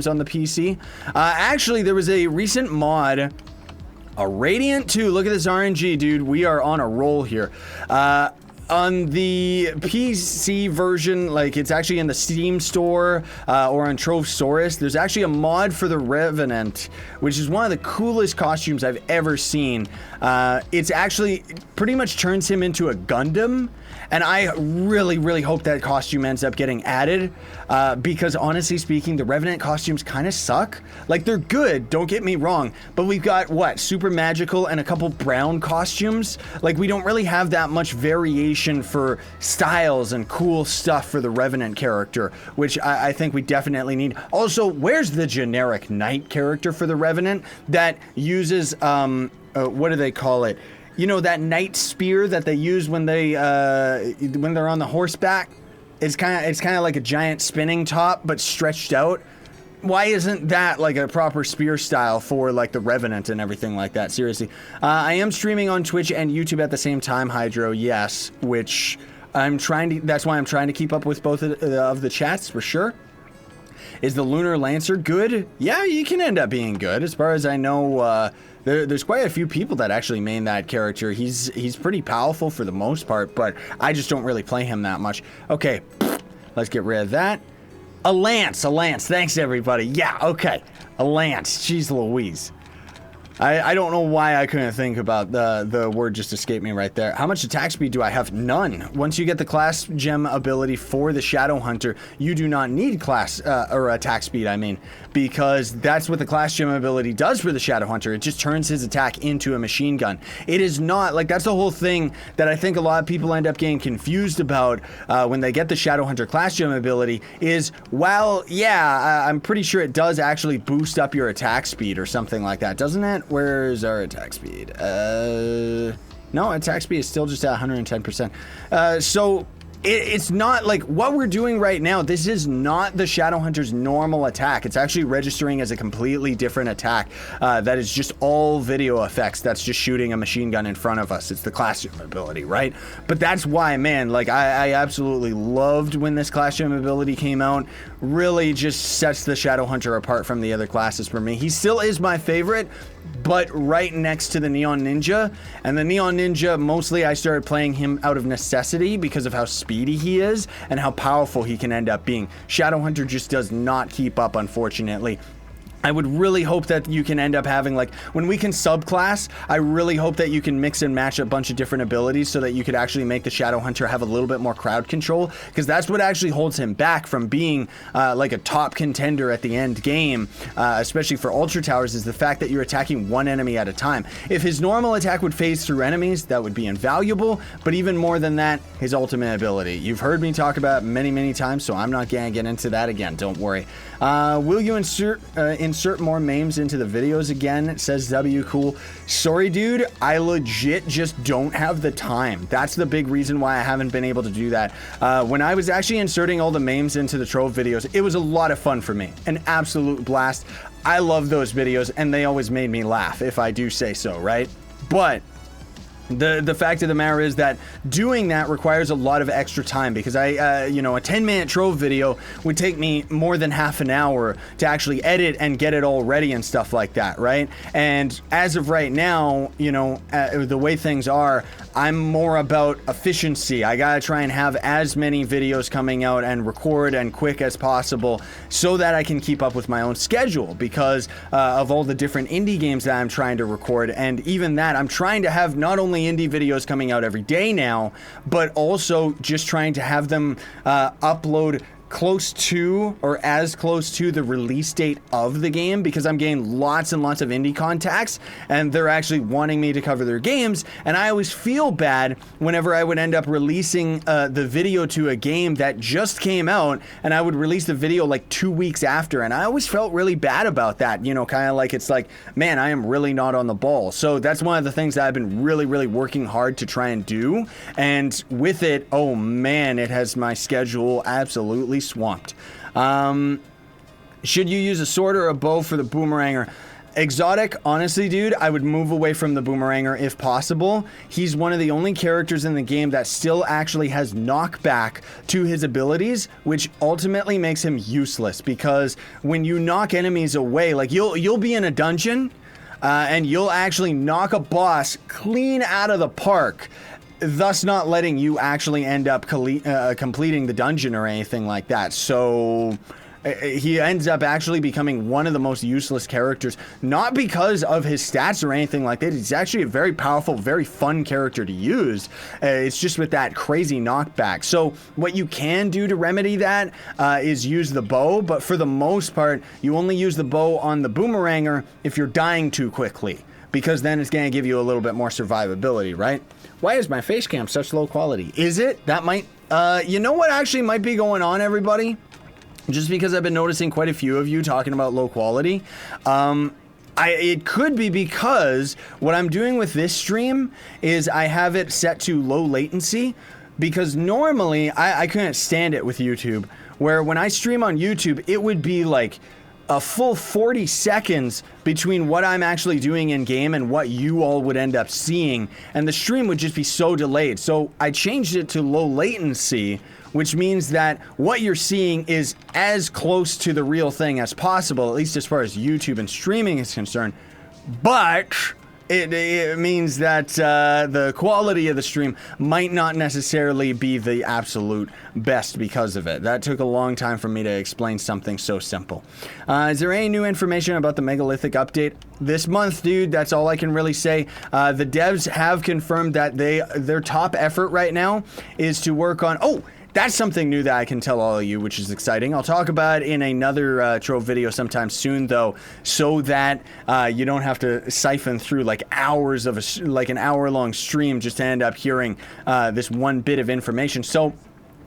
on the PC. Actually, there was a recent mod, a Radiant 2. Look at this RNG, dude. We are on a roll here. On the PC version, like it's actually in the Steam store or on Trove, there's actually a mod for the Revenant, which is one of the coolest costumes I've ever seen. It's actually pretty much turns him into a Gundam. And I really, really hope that costume ends up getting added because honestly speaking, the Revenant costumes kind of suck. Like they're good, don't get me wrong, but we've got what, super magical and a couple brown costumes. Like we don't really have that much variation for styles and cool stuff for the Revenant character, which I think we definitely need. Also, where's the generic knight character for the Revenant that uses, what do they call it? You know, that knight spear that they use when they're on the horseback? It's kind of like a giant spinning top, but stretched out. Why isn't that like a proper spear style for like the Revenant and everything like that? Seriously. I am streaming on Twitch and YouTube at the same time, Hydro, yes, which that's why I'm trying to keep up with both of the chats for sure. Is the Lunar Lancer good? Yeah, you can end up being good. As far as I know, there's quite a few people that actually main that character. He's pretty powerful for the most part, but I just don't really play him that much. Okay, let's get rid of that. A lance. Thanks, everybody. Yeah, okay. A lance. Jeez Louise. I don't know why I couldn't think about the word just escaped me right there. How much attack speed do I have? None. Once you get the class gem ability for the Shadow Hunter, you do not need class or attack speed, I mean, because that's what the class gem ability does for the Shadow Hunter. It just turns his attack into a machine gun. It is not, like, that's the whole thing that I think a lot of people end up getting confused about when they get the Shadow Hunter class gem ability is, well, yeah, I'm pretty sure it does actually boost up your attack speed or something like that, doesn't it? Where's our attack speed? No, attack speed is still just at 110%. So it's not like what we're doing right now. This is not the Shadow Hunter's normal attack. It's actually registering as a completely different attack that is just all video effects. That's just shooting a machine gun in front of us. It's the class gem ability, right? But that's why, man, like I absolutely loved when this class gem ability came out. Really just sets the Shadow Hunter apart from the other classes for me. He still is my favorite, but right next to the Neon Ninja. And the Neon Ninja, mostly I started playing him out of necessity because of how speedy he is and how powerful he can end up being. Shadow Hunter just does not keep up, unfortunately. I would really hope that you can end up having, like, when we can subclass, I really hope that you can mix and match a bunch of different abilities so that you could actually make the Shadow Hunter have a little bit more crowd control, because that's what actually holds him back from being like a top contender at the end game, especially for Ultra Towers, is the fact that you're attacking one enemy at a time. If his normal attack would phase through enemies, that would be invaluable, but even more than that, his ultimate ability. You've heard me talk about it many times, so I'm not gonna get into that again, don't worry. Will you insert more memes into the videos again? Says W Cool. Sorry, dude. I legit just don't have the time. That's the big reason why I haven't been able to do that. When I was actually inserting all the memes into the Trove videos, it was a lot of fun for me. An absolute blast. I love those videos, and they always made me laugh, if I do say so, right? But the fact of the matter is that doing that requires a lot of extra time, because you know, a 10-minute Trove video would take me more than half an hour to actually edit and get it all ready and stuff like that, right? And as of right now, you know, the way things are, I'm more about efficiency. I gotta try and have as many videos coming out and record and quick as possible so that I can keep up with my own schedule, because of all the different indie games that I'm trying to record. And even that, I'm trying to have not only indie videos coming out every day now, but also just trying to have them upload close to, or as close to, the release date of the game, because I'm getting lots and lots of indie contacts and they're actually wanting me to cover their games, and I always feel bad whenever I would end up releasing the video to a game that just came out, and I would release the video like 2 weeks after, and I always felt really bad about that, you know, kind of like, it's like, man, I am really not on the ball. So that's one of the things that I've been really working hard to try and do, and with it, oh man, it has my schedule absolutely swamped. Should you use a sword or a bow for the boomeranger? Exotic, honestly, dude, I would move away from the boomeranger if possible. He's one of the only characters in the game that still actually has knockback to his abilities, which ultimately makes him useless, because when you knock enemies away, like you'll be in a dungeon and you'll actually knock a boss clean out of the park, thus not letting you actually end up completing the dungeon or anything like that. So he ends up actually becoming one of the most useless characters, not because of his stats or anything like that. He's actually a very powerful, very fun character to use. It's just with that crazy knockback. So what you can do to remedy that is use the bow, but for the most part, you only use the bow on the boomeranger if you're dying too quickly, because then it's going to give you a little bit more survivability, right? Why is my face cam such low quality? Is it? That might, you know what actually might be going on, everybody? Just because I've been noticing quite a few of you talking about low quality. It could be because what I'm doing with this stream is I have it set to low latency, because normally I couldn't stand it with YouTube, where when I stream on YouTube, it would be like a full 40 seconds between what I'm actually doing in game and what you all would end up seeing, and the stream would just be so delayed. So I changed it to low latency, which means that what you're seeing is as close to the real thing as possible, at least as far as YouTube and streaming is concerned. But it means that the quality of the stream might not necessarily be the absolute best because of it. That took a long time for me to explain something so simple. Is there any new information about the megalithic update this month, dude? That's all I can really say. The devs have confirmed that their top effort right now is to work on... Oh! That's something new that I can tell all of you, which is exciting. I'll talk about it in another Trove video sometime soon, though, so that you don't have to siphon through like hours of an hour-long stream just to end up hearing this one bit of information. So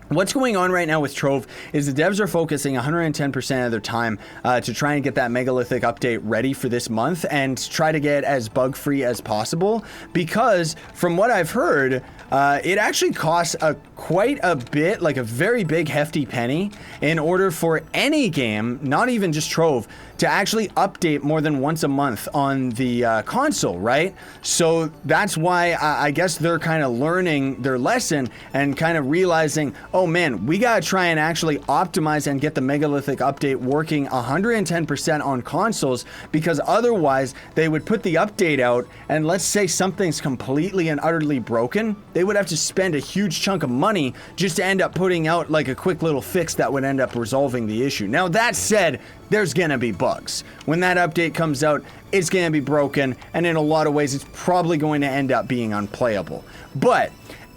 what's going on right now with Trove is the devs are focusing 110% of their time to try and get that megalithic update ready for this month and try to get as bug-free as possible, because from what I've heard, it actually costs quite a bit, like a very big hefty penny, in order for any game, not even just Trove, to actually update more than once a month on the console, right? So that's why I guess they're kind of learning their lesson and kind of realizing, oh man, we gotta try and actually optimize and get the megalithic update working 110% on consoles, because otherwise they would put the update out and let's say something's completely and utterly broken, they would have to spend a huge chunk of money just to end up putting out like a quick little fix that would end up resolving the issue. Now that said, there's gonna be bugs. bugs. When that update comes out, it's going to be broken, and in a lot of ways, it's probably going to end up being unplayable. But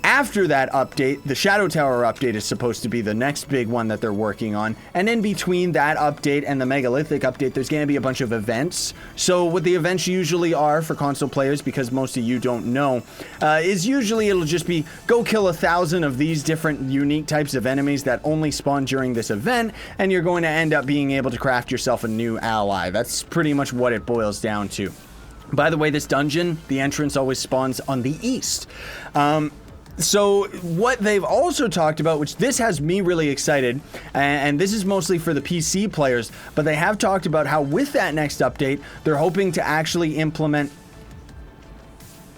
after that update, the Shadow Tower update is supposed to be the next big one that they're working on. And in between that update and the Megalithic update, there's going to be a bunch of events. So what the events usually are for console players, because most of you don't know, is usually it'll just be go kill 1,000 of these different unique types of enemies that only spawn during this event, and you're going to end up being able to craft yourself a new ally. That's pretty much what it boils down to. By the way, this dungeon, the entrance always spawns on the east. So what they've also talked about, which this has me really excited, and this is mostly for the PC players, but they have talked about how with that next update, they're hoping to actually implement...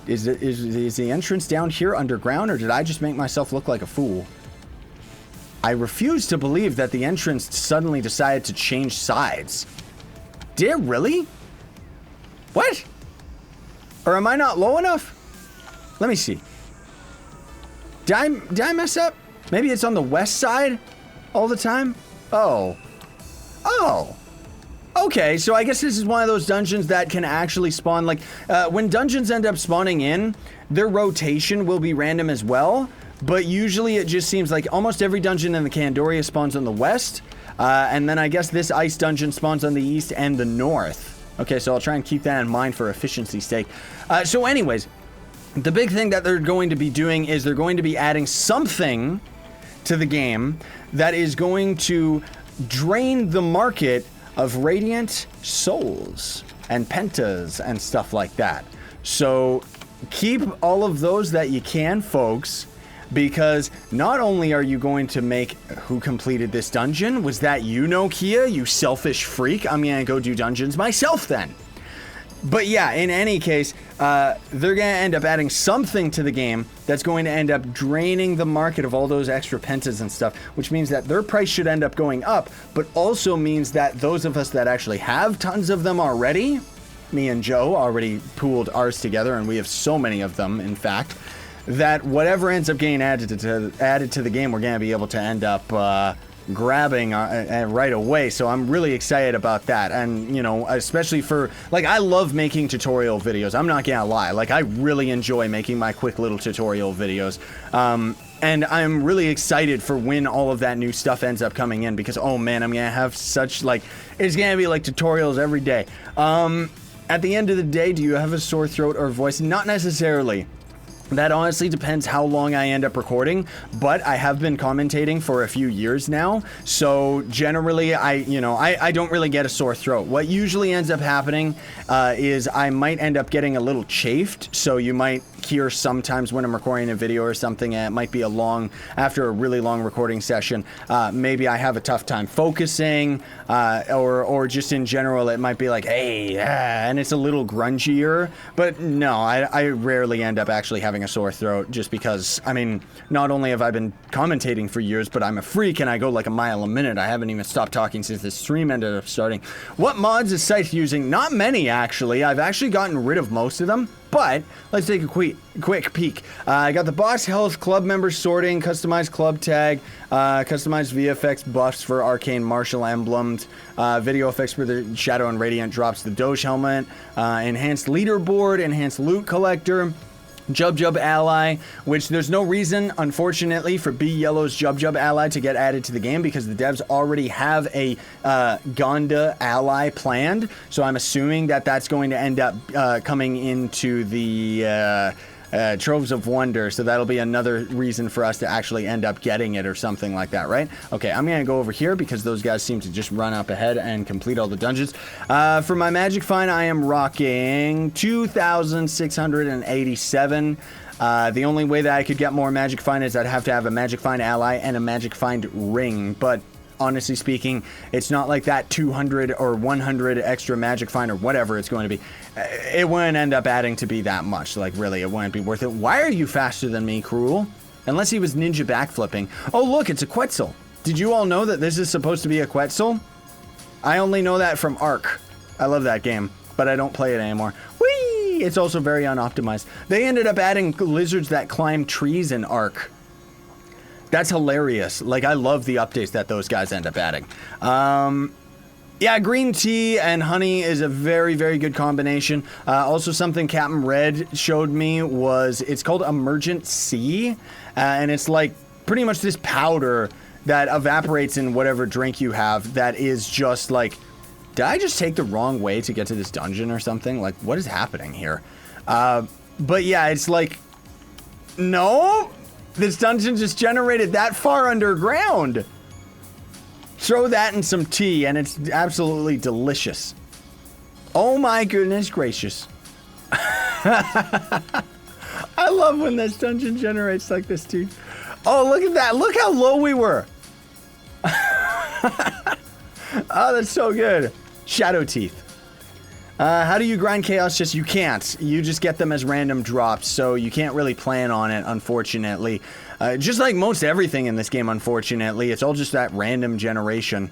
Is the entrance down here underground, or did I just make myself look like a fool? I refuse to believe that the entrance suddenly decided to change sides. Did it really? What? Or am I not low enough? Let me see. Did I mess up? Maybe it's on the west side all the time? Oh. Okay, so I guess this is one of those dungeons that can actually spawn, like, when dungeons end up spawning in, their rotation will be random as well, but usually it just seems like almost every dungeon in the Candoria spawns on the west, and then I guess this ice dungeon spawns on the east and the north. Okay, so I'll try and keep that in mind for efficiency's sake. So anyways, the big thing that they're going to be doing is they're going to be adding something to the game that is going to drain the market of radiant souls and pentas and stuff like that. So keep all of those that you can, folks, because not only are you going to make who completed this dungeon, was that you, Nokia, you selfish freak? I'm gonna go do dungeons myself then. But yeah, in any case, they're going to end up adding something to the game that's going to end up draining the market of all those extra pentas and stuff, which means that their price should end up going up, but also means that those of us that actually have tons of them already, me and Joe already pooled ours together, and we have so many of them, in fact, that whatever ends up getting added to the game, we're going to be able to end up grabbing right away. So I'm really excited about that, and you know, especially for, like, I love making tutorial videos. I'm not gonna lie, like, I really enjoy making my quick little tutorial videos, and I'm really excited for when all of that new stuff ends up coming in, because oh man, I'm gonna have such, like, it's gonna be like tutorials every day. At the end of the day, do you have a sore throat or voice? Not necessarily. That honestly depends how long I end up recording, but I have been commentating for a few years now, so generally I don't really get a sore throat. What usually ends up happening is I might end up getting a little chafed, so you might hear sometimes when I'm recording a video or something, and it might be after a really long recording session, maybe I have a tough time focusing, or just in general it might be like, hey, and it's a little grungier, but no, I rarely end up actually having a sore throat, just because, I mean, not only have I been commentating for years, but I'm a freak and I go like a mile a minute. I haven't even stopped talking since the stream ended up starting. What mods is Scythe using? Not many, actually. I've actually gotten rid of most of them, but let's take a quick peek. I got the boss health, club member sorting, customized club tag, customized VFX buffs for arcane martial emblems, video effects for the shadow and radiant drops, the Doge helmet, enhanced leaderboard, enhanced loot collector, Jub ally, which there's no reason, unfortunately, for B Yellow's Jub ally to get added to the game, because the devs already have a Gonda ally planned, so I'm assuming that that's going to end up coming into the Troves of Wonder, so that'll be another reason for us to actually end up getting it or something like that, right? Okay, I'm gonna go over here because those guys seem to just run up ahead and complete all the dungeons. For my Magic Find, I am rocking 2,687. The only way that I could get more Magic Find is I'd have to have a Magic Find ally and a Magic Find ring, but honestly speaking, it's not like that 200 or 100 extra Magic Find or whatever it's going to be. It wouldn't end up adding to be that much. Like, really, it wouldn't be worth it. Why are you faster than me, Cruel? Unless he was ninja backflipping. Oh, look, it's a Quetzal. Did you all know that this is supposed to be a Quetzal? I only know that from Ark. I love that game, but I don't play it anymore. Whee! It's also very unoptimized. They ended up adding lizards that climb trees in Ark. That's hilarious. Like, I love the updates that those guys end up adding. Yeah, green tea and honey is a very, very good combination. Also, something Captain Red showed me was, it's called Emergent Sea, and it's like pretty much this powder that evaporates in whatever drink you have that is just like, did I just take the wrong way to get to this dungeon or something? Like, what is happening here? But yeah, it's like, no, this dungeon just generated that far underground. Throw that in some tea, and it's absolutely delicious. Oh my goodness gracious. I love when this dungeon generates like this, dude. Oh, look at that. Look how low we were. Oh, that's so good. Shadow Teeth. How do you grind chaos chests? You can't. You just get them as random drops, so you can't really plan on it, unfortunately. Just like most everything in this game, unfortunately, it's all just that random generation.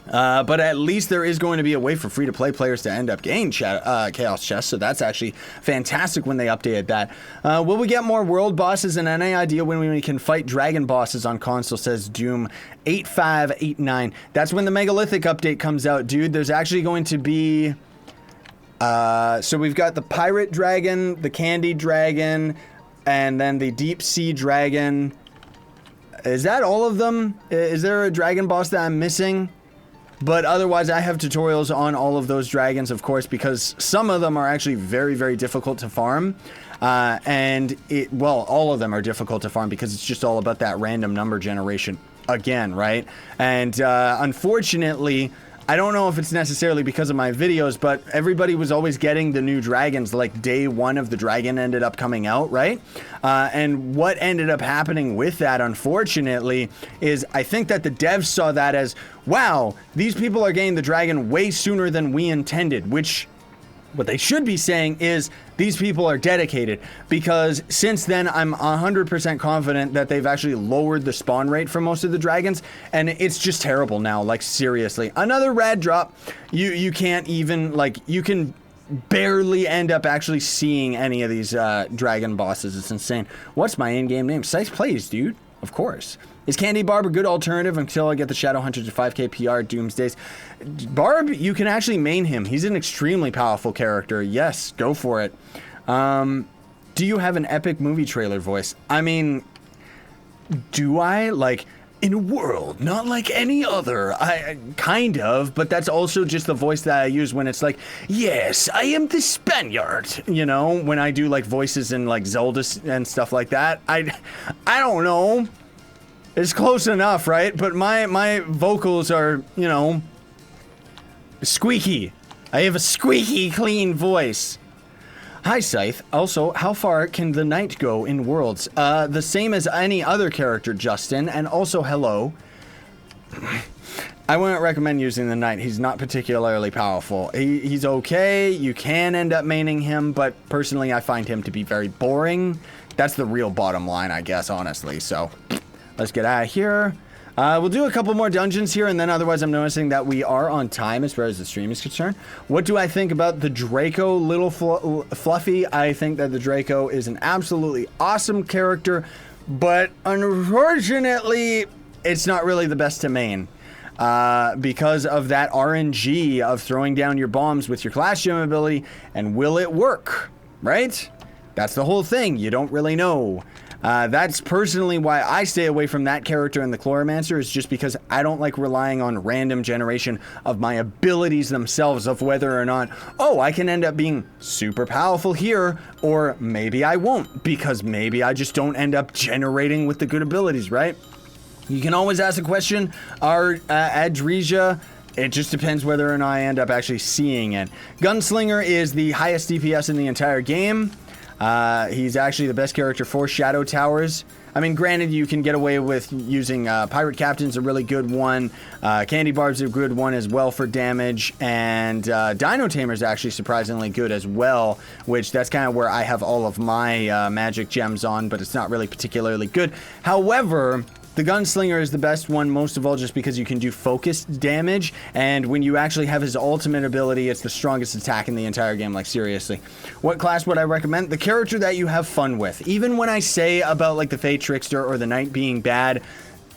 But at least there is going to be a way for free-to-play players to end up getting chaos chests, so that's actually fantastic when they updated that. Will we get more world bosses, and any idea when we can fight dragon bosses on console, says Doom 8589. That's when the Megalithic update comes out, dude. There's actually going to be... so we've got the pirate dragon, the candy dragon, and then the deep sea dragon. Is that all of them? Is there a dragon boss that I'm missing? But otherwise, I have tutorials on all of those dragons, of course, because some of them are actually very, very difficult to farm. Well, all of them are difficult to farm because it's just all about that random number generation again, right? And unfortunately, I don't know if it's necessarily because of my videos, but everybody was always getting the new dragons like day one of the dragon ended up coming out, right? And what ended up happening with that, unfortunately, is I think that the devs saw that as, wow, these people are getting the dragon way sooner than we intended, which... what they should be saying is these people are dedicated, because since then I'm 100% confident that they've actually lowered the spawn rate for most of the dragons, and it's just terrible now. Like, seriously, another rad drop. You can't even, like, you can barely end up actually seeing any of these dragon bosses. It's insane. What's my in-game name? Scythe Plays, dude. Of course. Is Candy Barb a good alternative until I get the Shadow Hunter to 5k PR Doomsdays? Barb, you can actually main him. He's an extremely powerful character. Yes, go for it. Do you have an epic movie trailer voice? I mean, do I? Like, in a world not like any other. I kind of, but that's also just the voice that I use when it's like, yes, I am the Spaniard. You know, when I do like voices in like Zelda and stuff like that. I don't know. It's close enough, right? But my vocals are, you know, squeaky. I have a squeaky clean voice. Hi, Scythe. Also, how far can the knight go in worlds? The same as any other character, Justin. And also, hello. I wouldn't recommend using the knight. He's not particularly powerful. He's okay. You can end up maining him, but personally, I find him to be very boring. That's the real bottom line, I guess, honestly. So... let's get out of here. We'll do a couple more dungeons here, and then otherwise I'm noticing that we are on time as far as the stream is concerned. What do I think about the Draco, little Fluffy? I think that the Draco is an absolutely awesome character, but unfortunately, it's not really the best to main. Because of that RNG of throwing down your bombs with your Clash Gem ability, and will it work, right? That's the whole thing. You don't really know. That's personally why I stay away from that character in the Chloromancer, is just because I don't like relying on random generation of my abilities themselves, of whether or not, oh, I can end up being super powerful here, or maybe I won't, because maybe I just don't end up generating with the good abilities, right? You can always ask a question, Adresia. It just depends whether or not I end up actually seeing it. Gunslinger is the highest DPS in the entire game. He's actually the best character for Shadow Towers. I mean, granted, you can get away with using Pirate Captain's a really good one. Candy Barb's a good one as well for damage. And Dino Tamer's actually surprisingly good as well, which that's kind of where I have all of my magic gems on, but it's not really particularly good. However... the Gunslinger is the best one, most of all, just because you can do focused damage, and when you actually have his ultimate ability, it's the strongest attack in the entire game, like, seriously. What class would I recommend? The character that you have fun with. Even when I say about, like, the Fey Trickster or the Knight being bad,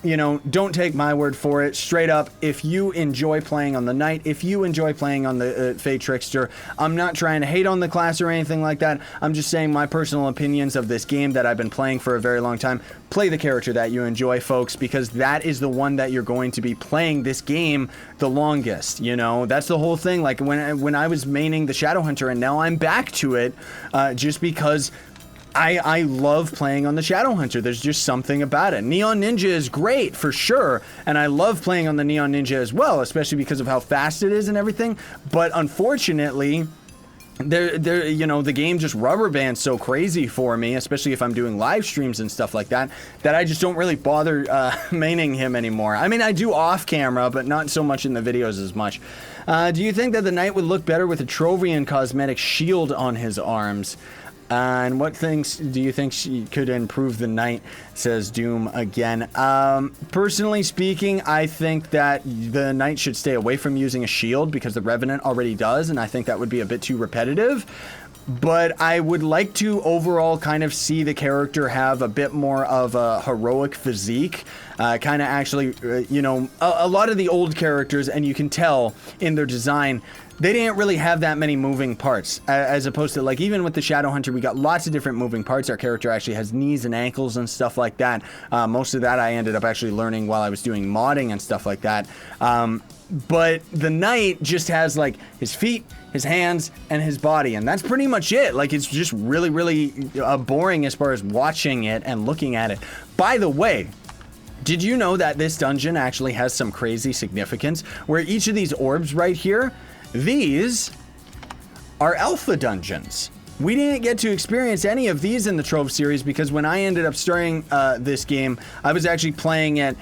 you know, don't take my word for it. Straight up, if you enjoy playing on the Knight, if you enjoy playing on the Fey Trickster, I'm not trying to hate on the class or anything like that. I'm just saying my personal opinions of this game that I've been playing for a very long time. Play the character that you enjoy, folks, because that is the one that you're going to be playing this game the longest, you know? That's the whole thing. Like, when I was maining the Shadowhunter, and now I'm back to it, just because I love playing on the Shadowhunter. There's just something about it. Neon Ninja is great, for sure, and I love playing on the Neon Ninja as well, especially because of how fast it is and everything, but unfortunately, you know, the game just rubber bands so crazy for me, especially if I'm doing live streams and stuff like that, that I just don't really bother maining him anymore. I mean, I do off camera, but not so much in the videos as much. Do you think that the Knight would look better with a Trovian cosmetic shield on his arms? And what things do you think she could improve the Knight, says Doom again. Personally speaking, I think that the Knight should stay away from using a shield because the Revenant already does, and I think that would be a bit too repetitive. But I would like to overall kind of see the character have a bit more of a heroic physique. Kind of actually, you know, a lot of the old characters, and you can tell in their design, they didn't really have that many moving parts, as opposed to, like, even with the Shadowhunter, we got lots of different moving parts. Our character actually has knees and ankles and stuff like that. Most of that I ended up actually learning while I was doing modding and stuff like that. But the Knight just has, like, his feet, his hands, and his body, and that's pretty much it. Like, it's just really, really boring as far as watching it and looking at it. By the way, did you know that this dungeon actually has some crazy significance, where each of these orbs right here, these are alpha dungeons? We didn't get to experience any of these in the Trove series because when I ended up starting this game, I was actually playing it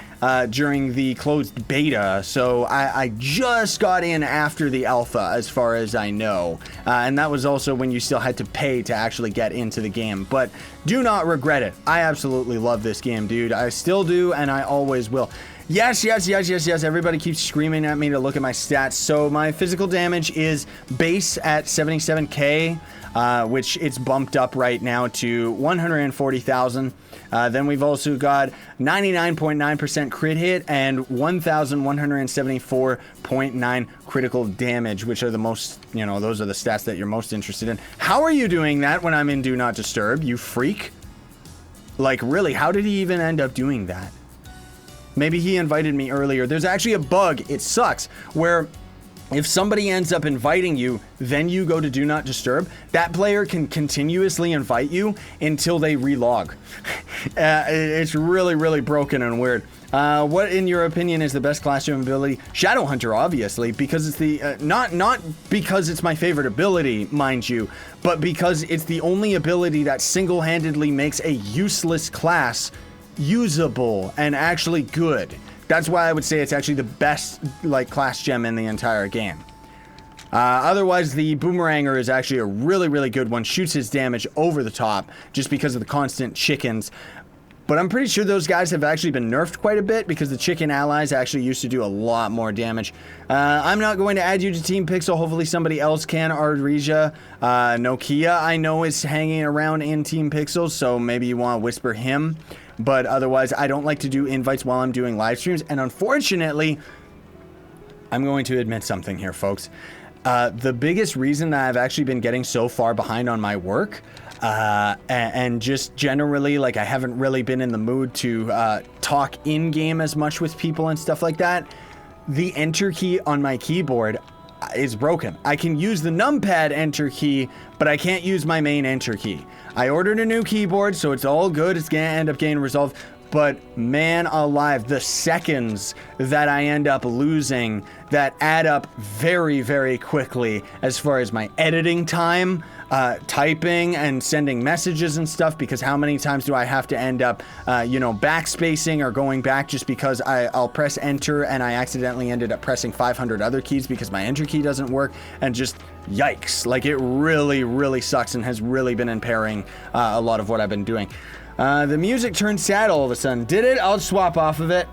during the closed beta, so I just got in after the alpha, as far as I know. And that was also when you still had to pay to actually get into the game, but do not regret it. I absolutely love this game, dude. I still do, and I always will. Yes, yes, yes, yes, yes. Everybody keeps screaming at me to look at my stats. So my physical damage is base at 77k, which it's bumped up right now to 140,000. Then we've also got 99.9% crit hit and 1,174.9 critical damage, which are the most, you know, those are the stats that you're most interested in. How are you doing that when I'm in Do Not Disturb, you freak? Like, really, how did he even end up doing that? Maybe he invited me earlier. There's actually a bug, it sucks, where if somebody ends up inviting you, then you go to Do Not Disturb, that player can continuously invite you until they relog. It's really, really broken and weird. What, in your opinion, is the best class gem ability? Shadowhunter, obviously, because it's the, not because it's my favorite ability, mind you, but because it's the only ability that single-handedly makes a useless class usable and actually good. That's why I would say it's actually the best, like, class gem in the entire game. Otherwise, the Boomeranger is actually a really, really good one. Shoots his damage over the top just because of the constant chickens. But I'm pretty sure those guys have actually been nerfed quite a bit because the chicken allies actually used to do a lot more damage. I'm not going to add you to Team Pixel. Hopefully somebody else can. Ardresia, Nokia, I know, is hanging around in Team Pixel, so maybe you want to whisper him. But otherwise, I don't like to do invites while I'm doing live streams. And unfortunately, I'm going to admit something here, folks. The biggest reason that I've actually been getting so far behind on my work, and just generally, like, I haven't really been in the mood to talk in-game as much with people and stuff like that, the enter key on my keyboard is broken. I can use the numpad enter key, but I can't use my main enter key. I ordered a new keyboard, so it's all good. It's gonna end up getting resolved. But man alive, the seconds that I end up losing that add up very, very quickly as far as my editing time, typing and sending messages and stuff, because how many times do I have to end up, you know, backspacing or going back just because I'll press enter and I accidentally ended up pressing 500 other keys because my enter key doesn't work, and just yikes. Like, it really, really sucks and has really been impairing a lot of what I've been doing. The music turned sad all of a sudden. Did it? I'll swap off of it.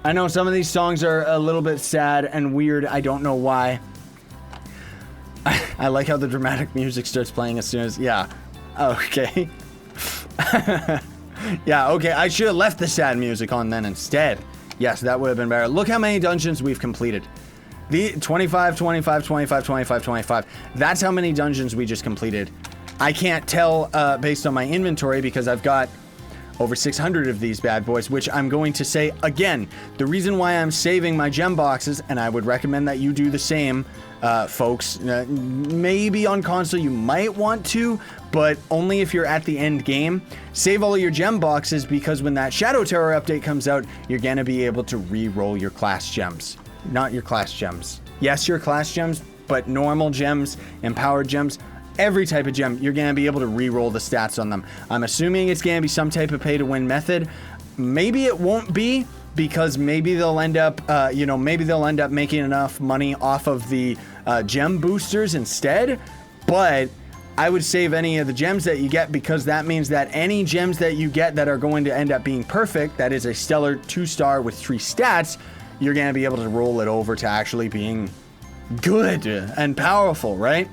I know some of these songs are a little bit sad and weird. I don't know why. I like how the dramatic music starts playing as soon as... Yeah. Okay. Yeah, okay, I should have left the sad music on then instead. Yes, that would have been better. Look how many dungeons we've completed. The 25, 25, 25, 25, 25. That's how many dungeons we just completed. I can't tell based on my inventory because I've got over 600 of these bad boys, which I'm going to say again, the reason why I'm saving my gem boxes, and I would recommend that you do the same, folks. Maybe on console you might want to, but only if you're at the end game. Save all of your gem boxes because when that Shadow Tower update comes out, you're gonna be able to re-roll your class gems. Not your class gems. Yes, your class gems, but normal gems, empowered gems, every type of gem, you're gonna be able to re-roll the stats on them. I'm assuming it's gonna be some type of pay-to-win method. Maybe it won't be, because maybe they'll end up, maybe they'll end up making enough money off of the gem boosters instead. But I would save any of the gems that you get, because that means that any gems that you get that are going to end up being perfect, that is a stellar 2-star with 3 stats, you're gonna be able to roll it over to actually being good and powerful, right?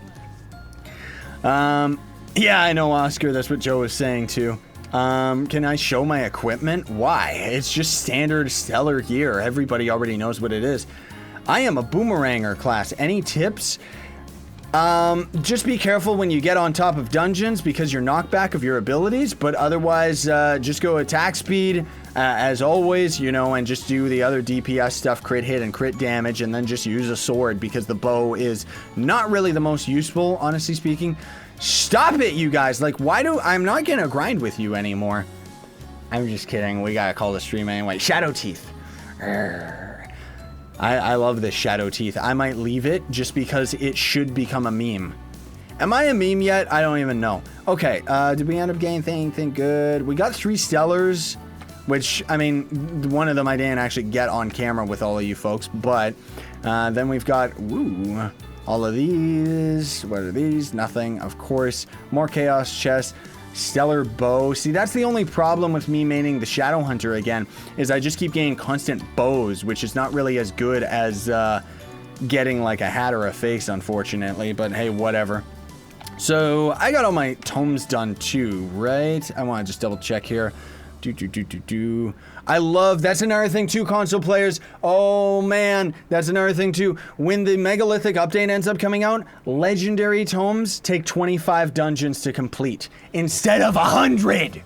Yeah, I know, Oscar, that's what Joe was saying too. Can I show my equipment? Why? It's just standard stellar gear. Everybody already knows what it is. I am a boomeranger class. Any tips? Just be careful when you get on top of dungeons because your knockback of your abilities, but otherwise, just go attack speed, as always, and just do the other DPS stuff, crit hit and crit damage, and then just use a sword because the bow is not really the most useful, honestly speaking. Stop it, you guys. Like, I'm not gonna grind with you anymore. I'm just kidding. We gotta call the stream anyway. Shadow Teeth. I love this Shadow Teeth. I might leave it just because it should become a meme. Am I a meme yet? I don't even know. Okay, did we end up getting anything good? We got 3 stellars, which, I mean, one of them I didn't actually get on camera with all of you folks, but then we've got, all of these. What are these? Nothing, of course. More Chaos Chest. Stellar Bow. See, that's the only problem with me maining the Shadow Hunter again, is I just keep getting constant bows, which is not really as good as getting like a hat or a face, unfortunately, but hey, whatever. So I got all my tomes done too, right? I want to just double check here. I love, that's another thing too, console players. Oh man, that's another thing too. When the megalithic update ends up coming out, legendary tomes take 25 dungeons to complete instead of 100.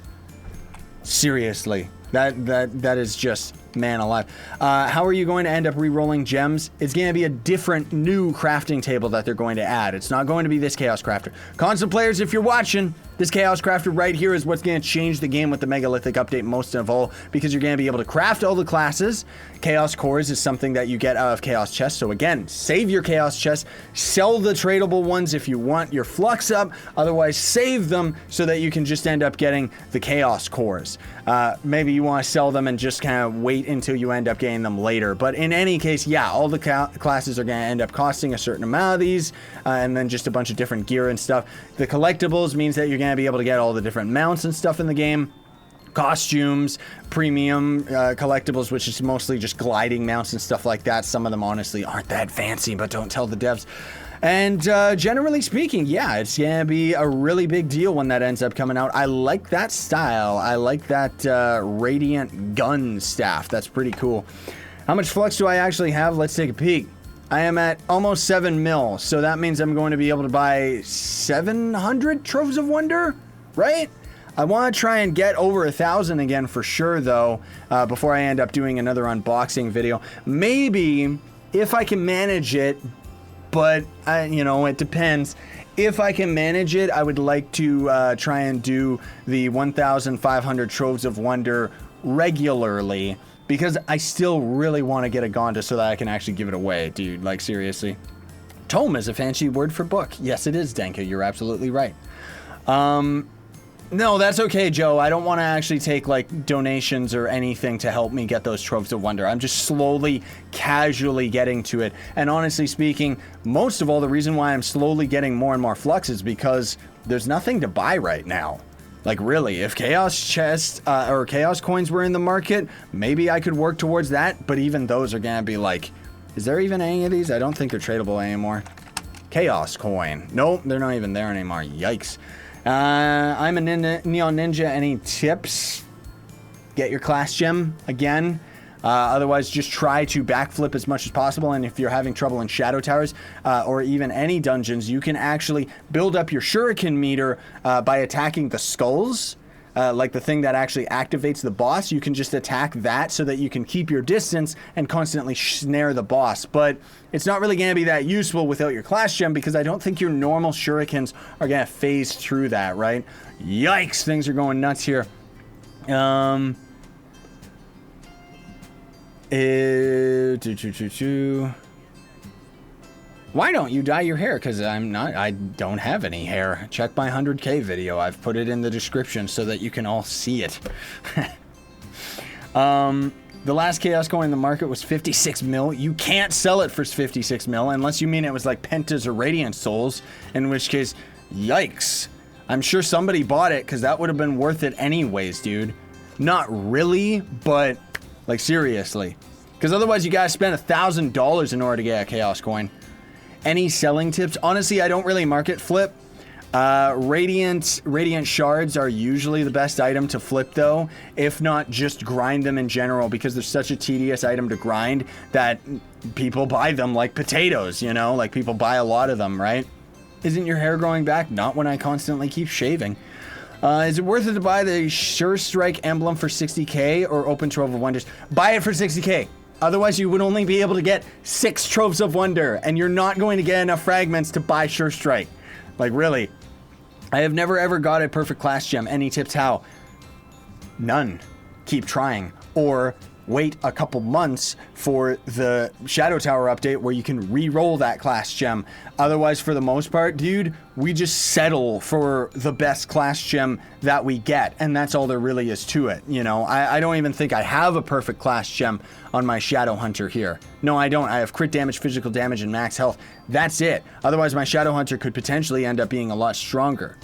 Seriously, that is just, man alive. How are you going to end up re-rolling gems? It's going to be a different new crafting table that they're going to add. It's not going to be this Chaos Crafter. Console players, if you're watching, this Chaos Crafter right here is what's going to change the game with the megalithic update most of all, because you're going to be able to craft all the classes. Chaos Cores is something that you get out of Chaos Chests. So again, save your Chaos Chests, sell the tradable ones if you want your Flux up, otherwise save them so that you can just end up getting the Chaos Cores. Maybe you want to sell them and just kind of wait until you end up getting them later. But in any case, yeah, all the classes are going to end up costing a certain amount of these, and then just a bunch of different gear and stuff. The collectibles means that you're going to be able to get all the different mounts and stuff in the game. Costumes, premium collectibles, which is mostly just gliding mounts and stuff like that. Some of them honestly aren't that fancy, but don't tell the devs. And generally speaking, yeah, it's gonna be a really big deal when that ends up coming out. I like that style. I like that radiant gun staff. That's pretty cool. How much flux do I actually have? Let's take a peek. I am at almost 7 mil, so that means I'm going to be able to buy 700 Troves of Wonder, right? I want to try and get over 1,000 again for sure, though, before I end up doing another unboxing video. Maybe, if I can manage it, but, it depends. If I can manage it, I would like to try and do the 1,500 Troves of Wonder regularly, because I still really want to get a Gonda so that I can actually give it away, dude. Like, seriously. Tome is a fancy word for book. Yes, it is, Denka. You're absolutely right. No, that's okay, Joe. I don't want to actually take, like, donations or anything to help me get those Troves of Wonder. I'm just slowly, casually getting to it. And honestly speaking, most of all, the reason why I'm slowly getting more and more Flux is because there's nothing to buy right now. Like, really, if Chaos Chests or Chaos Coins were in the market, maybe I could work towards that, but even those are gonna be like, is there even any of these? I don't think they're tradable anymore. Chaos Coin. Nope, they're not even there anymore. Yikes. I'm a Neon Ninja. Any tips? get your class gem again. Otherwise, just try to backflip as much as possible. And if you're having trouble in Shadow Towers or even any dungeons, you can actually build up your shuriken meter by attacking the skulls. Like the thing that actually activates the boss. You can just attack that so that you can keep your distance and constantly snare the boss. But it's not really going to be that useful without your class gem, because I don't think your normal shurikens are going to phase through that, right? Yikes, things are going nuts here. Why don't you dye your hair? Because I don't have any hair. Check my 100K video. I've put it in the description so that you can all see it. The last Chaos coin in the market was 56 mil. You can't sell it for 56 mil unless you mean it was like Pentas or Radiant Souls, in which case, yikes. I'm sure somebody bought it because that would have been worth it anyways, dude. Not really, but like seriously. Because otherwise you guys spend $1,000 in order to get a Chaos coin. Any selling tips? Honestly, I don't really market flip. Radiant shards are usually the best item to flip though. If not, just grind them in general, because they're such a tedious item to grind that people buy them like potatoes, you know? Like people buy a lot of them, right? Isn't your hair growing back? Not when I constantly keep shaving. Is it worth it to buy the Sure Strike emblem for 60k or open Trove of Wonders? Buy it for 60k. Otherwise, you would only be able to get 6 Troves of Wonder, and you're not going to get enough fragments to buy Sure Strike. Like, really. I have never ever got a perfect class gem. Any tips how? None. Keep trying. Or wait a couple months for the Shadow Tower update where you can re-roll that class gem. Otherwise, for the most part, dude, we just settle for the best class gem that we get, and that's all there really is to it, you know? I don't even think I have a perfect class gem on my Shadow Hunter here. No, I don't. I have crit damage, physical damage, and max health. That's it. Otherwise, my Shadow Hunter could potentially end up being a lot stronger.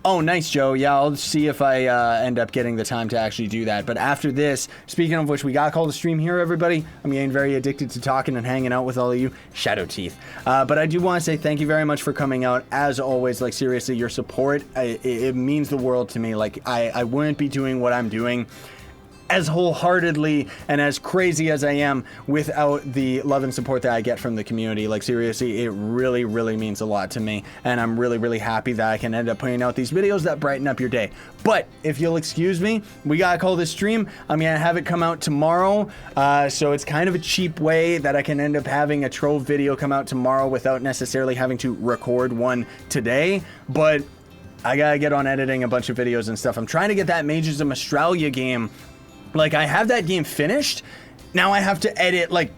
Oh, nice, Joe. Yeah, I'll see if I end up getting the time to actually do that. But after this, speaking of which, we got to call the stream here, everybody. I'm getting very addicted to talking and hanging out with all of you. Shadow Teeth. But I do want to say thank you very much for coming out. As always, like, seriously, your support, it means the world to me. Like, I wouldn't be doing what I'm doing as wholeheartedly and as crazy as I am without the love and support that I get from the community. Like, seriously, it really, really means a lot to me, and I'm really, really happy that I can end up putting out these videos that brighten up your day. But if you'll excuse me, we gotta call this stream. I'm gonna have it come out tomorrow, so it's kind of a cheap way that I can end up having a Trove video come out tomorrow without necessarily having to record one today. But I gotta get on editing a bunch of videos and stuff. I'm trying to get that Mages of Australia game. Like, I have that game finished. Now I have to edit like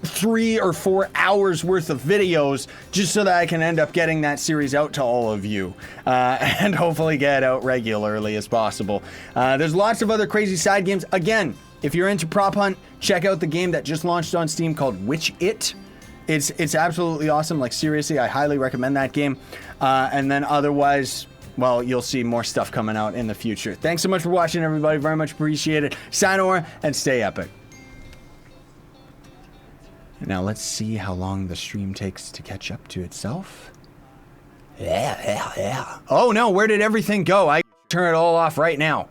3 or 4 hours worth of videos just so that I can end up getting that series out to all of you, and hopefully get it out regularly as possible. There's lots of other crazy side games. Again, if you're into prop hunt, check out the game that just launched on Steam called Witch It. It's absolutely awesome. Like, seriously, I highly recommend that game. And then otherwise, well, you'll see more stuff coming out in the future. Thanks so much for watching, everybody. Very much appreciated. Sayonara, and stay epic. Now let's see how long the stream takes to catch up to itself. Yeah. Oh no, where did everything go? I turn it all off right now.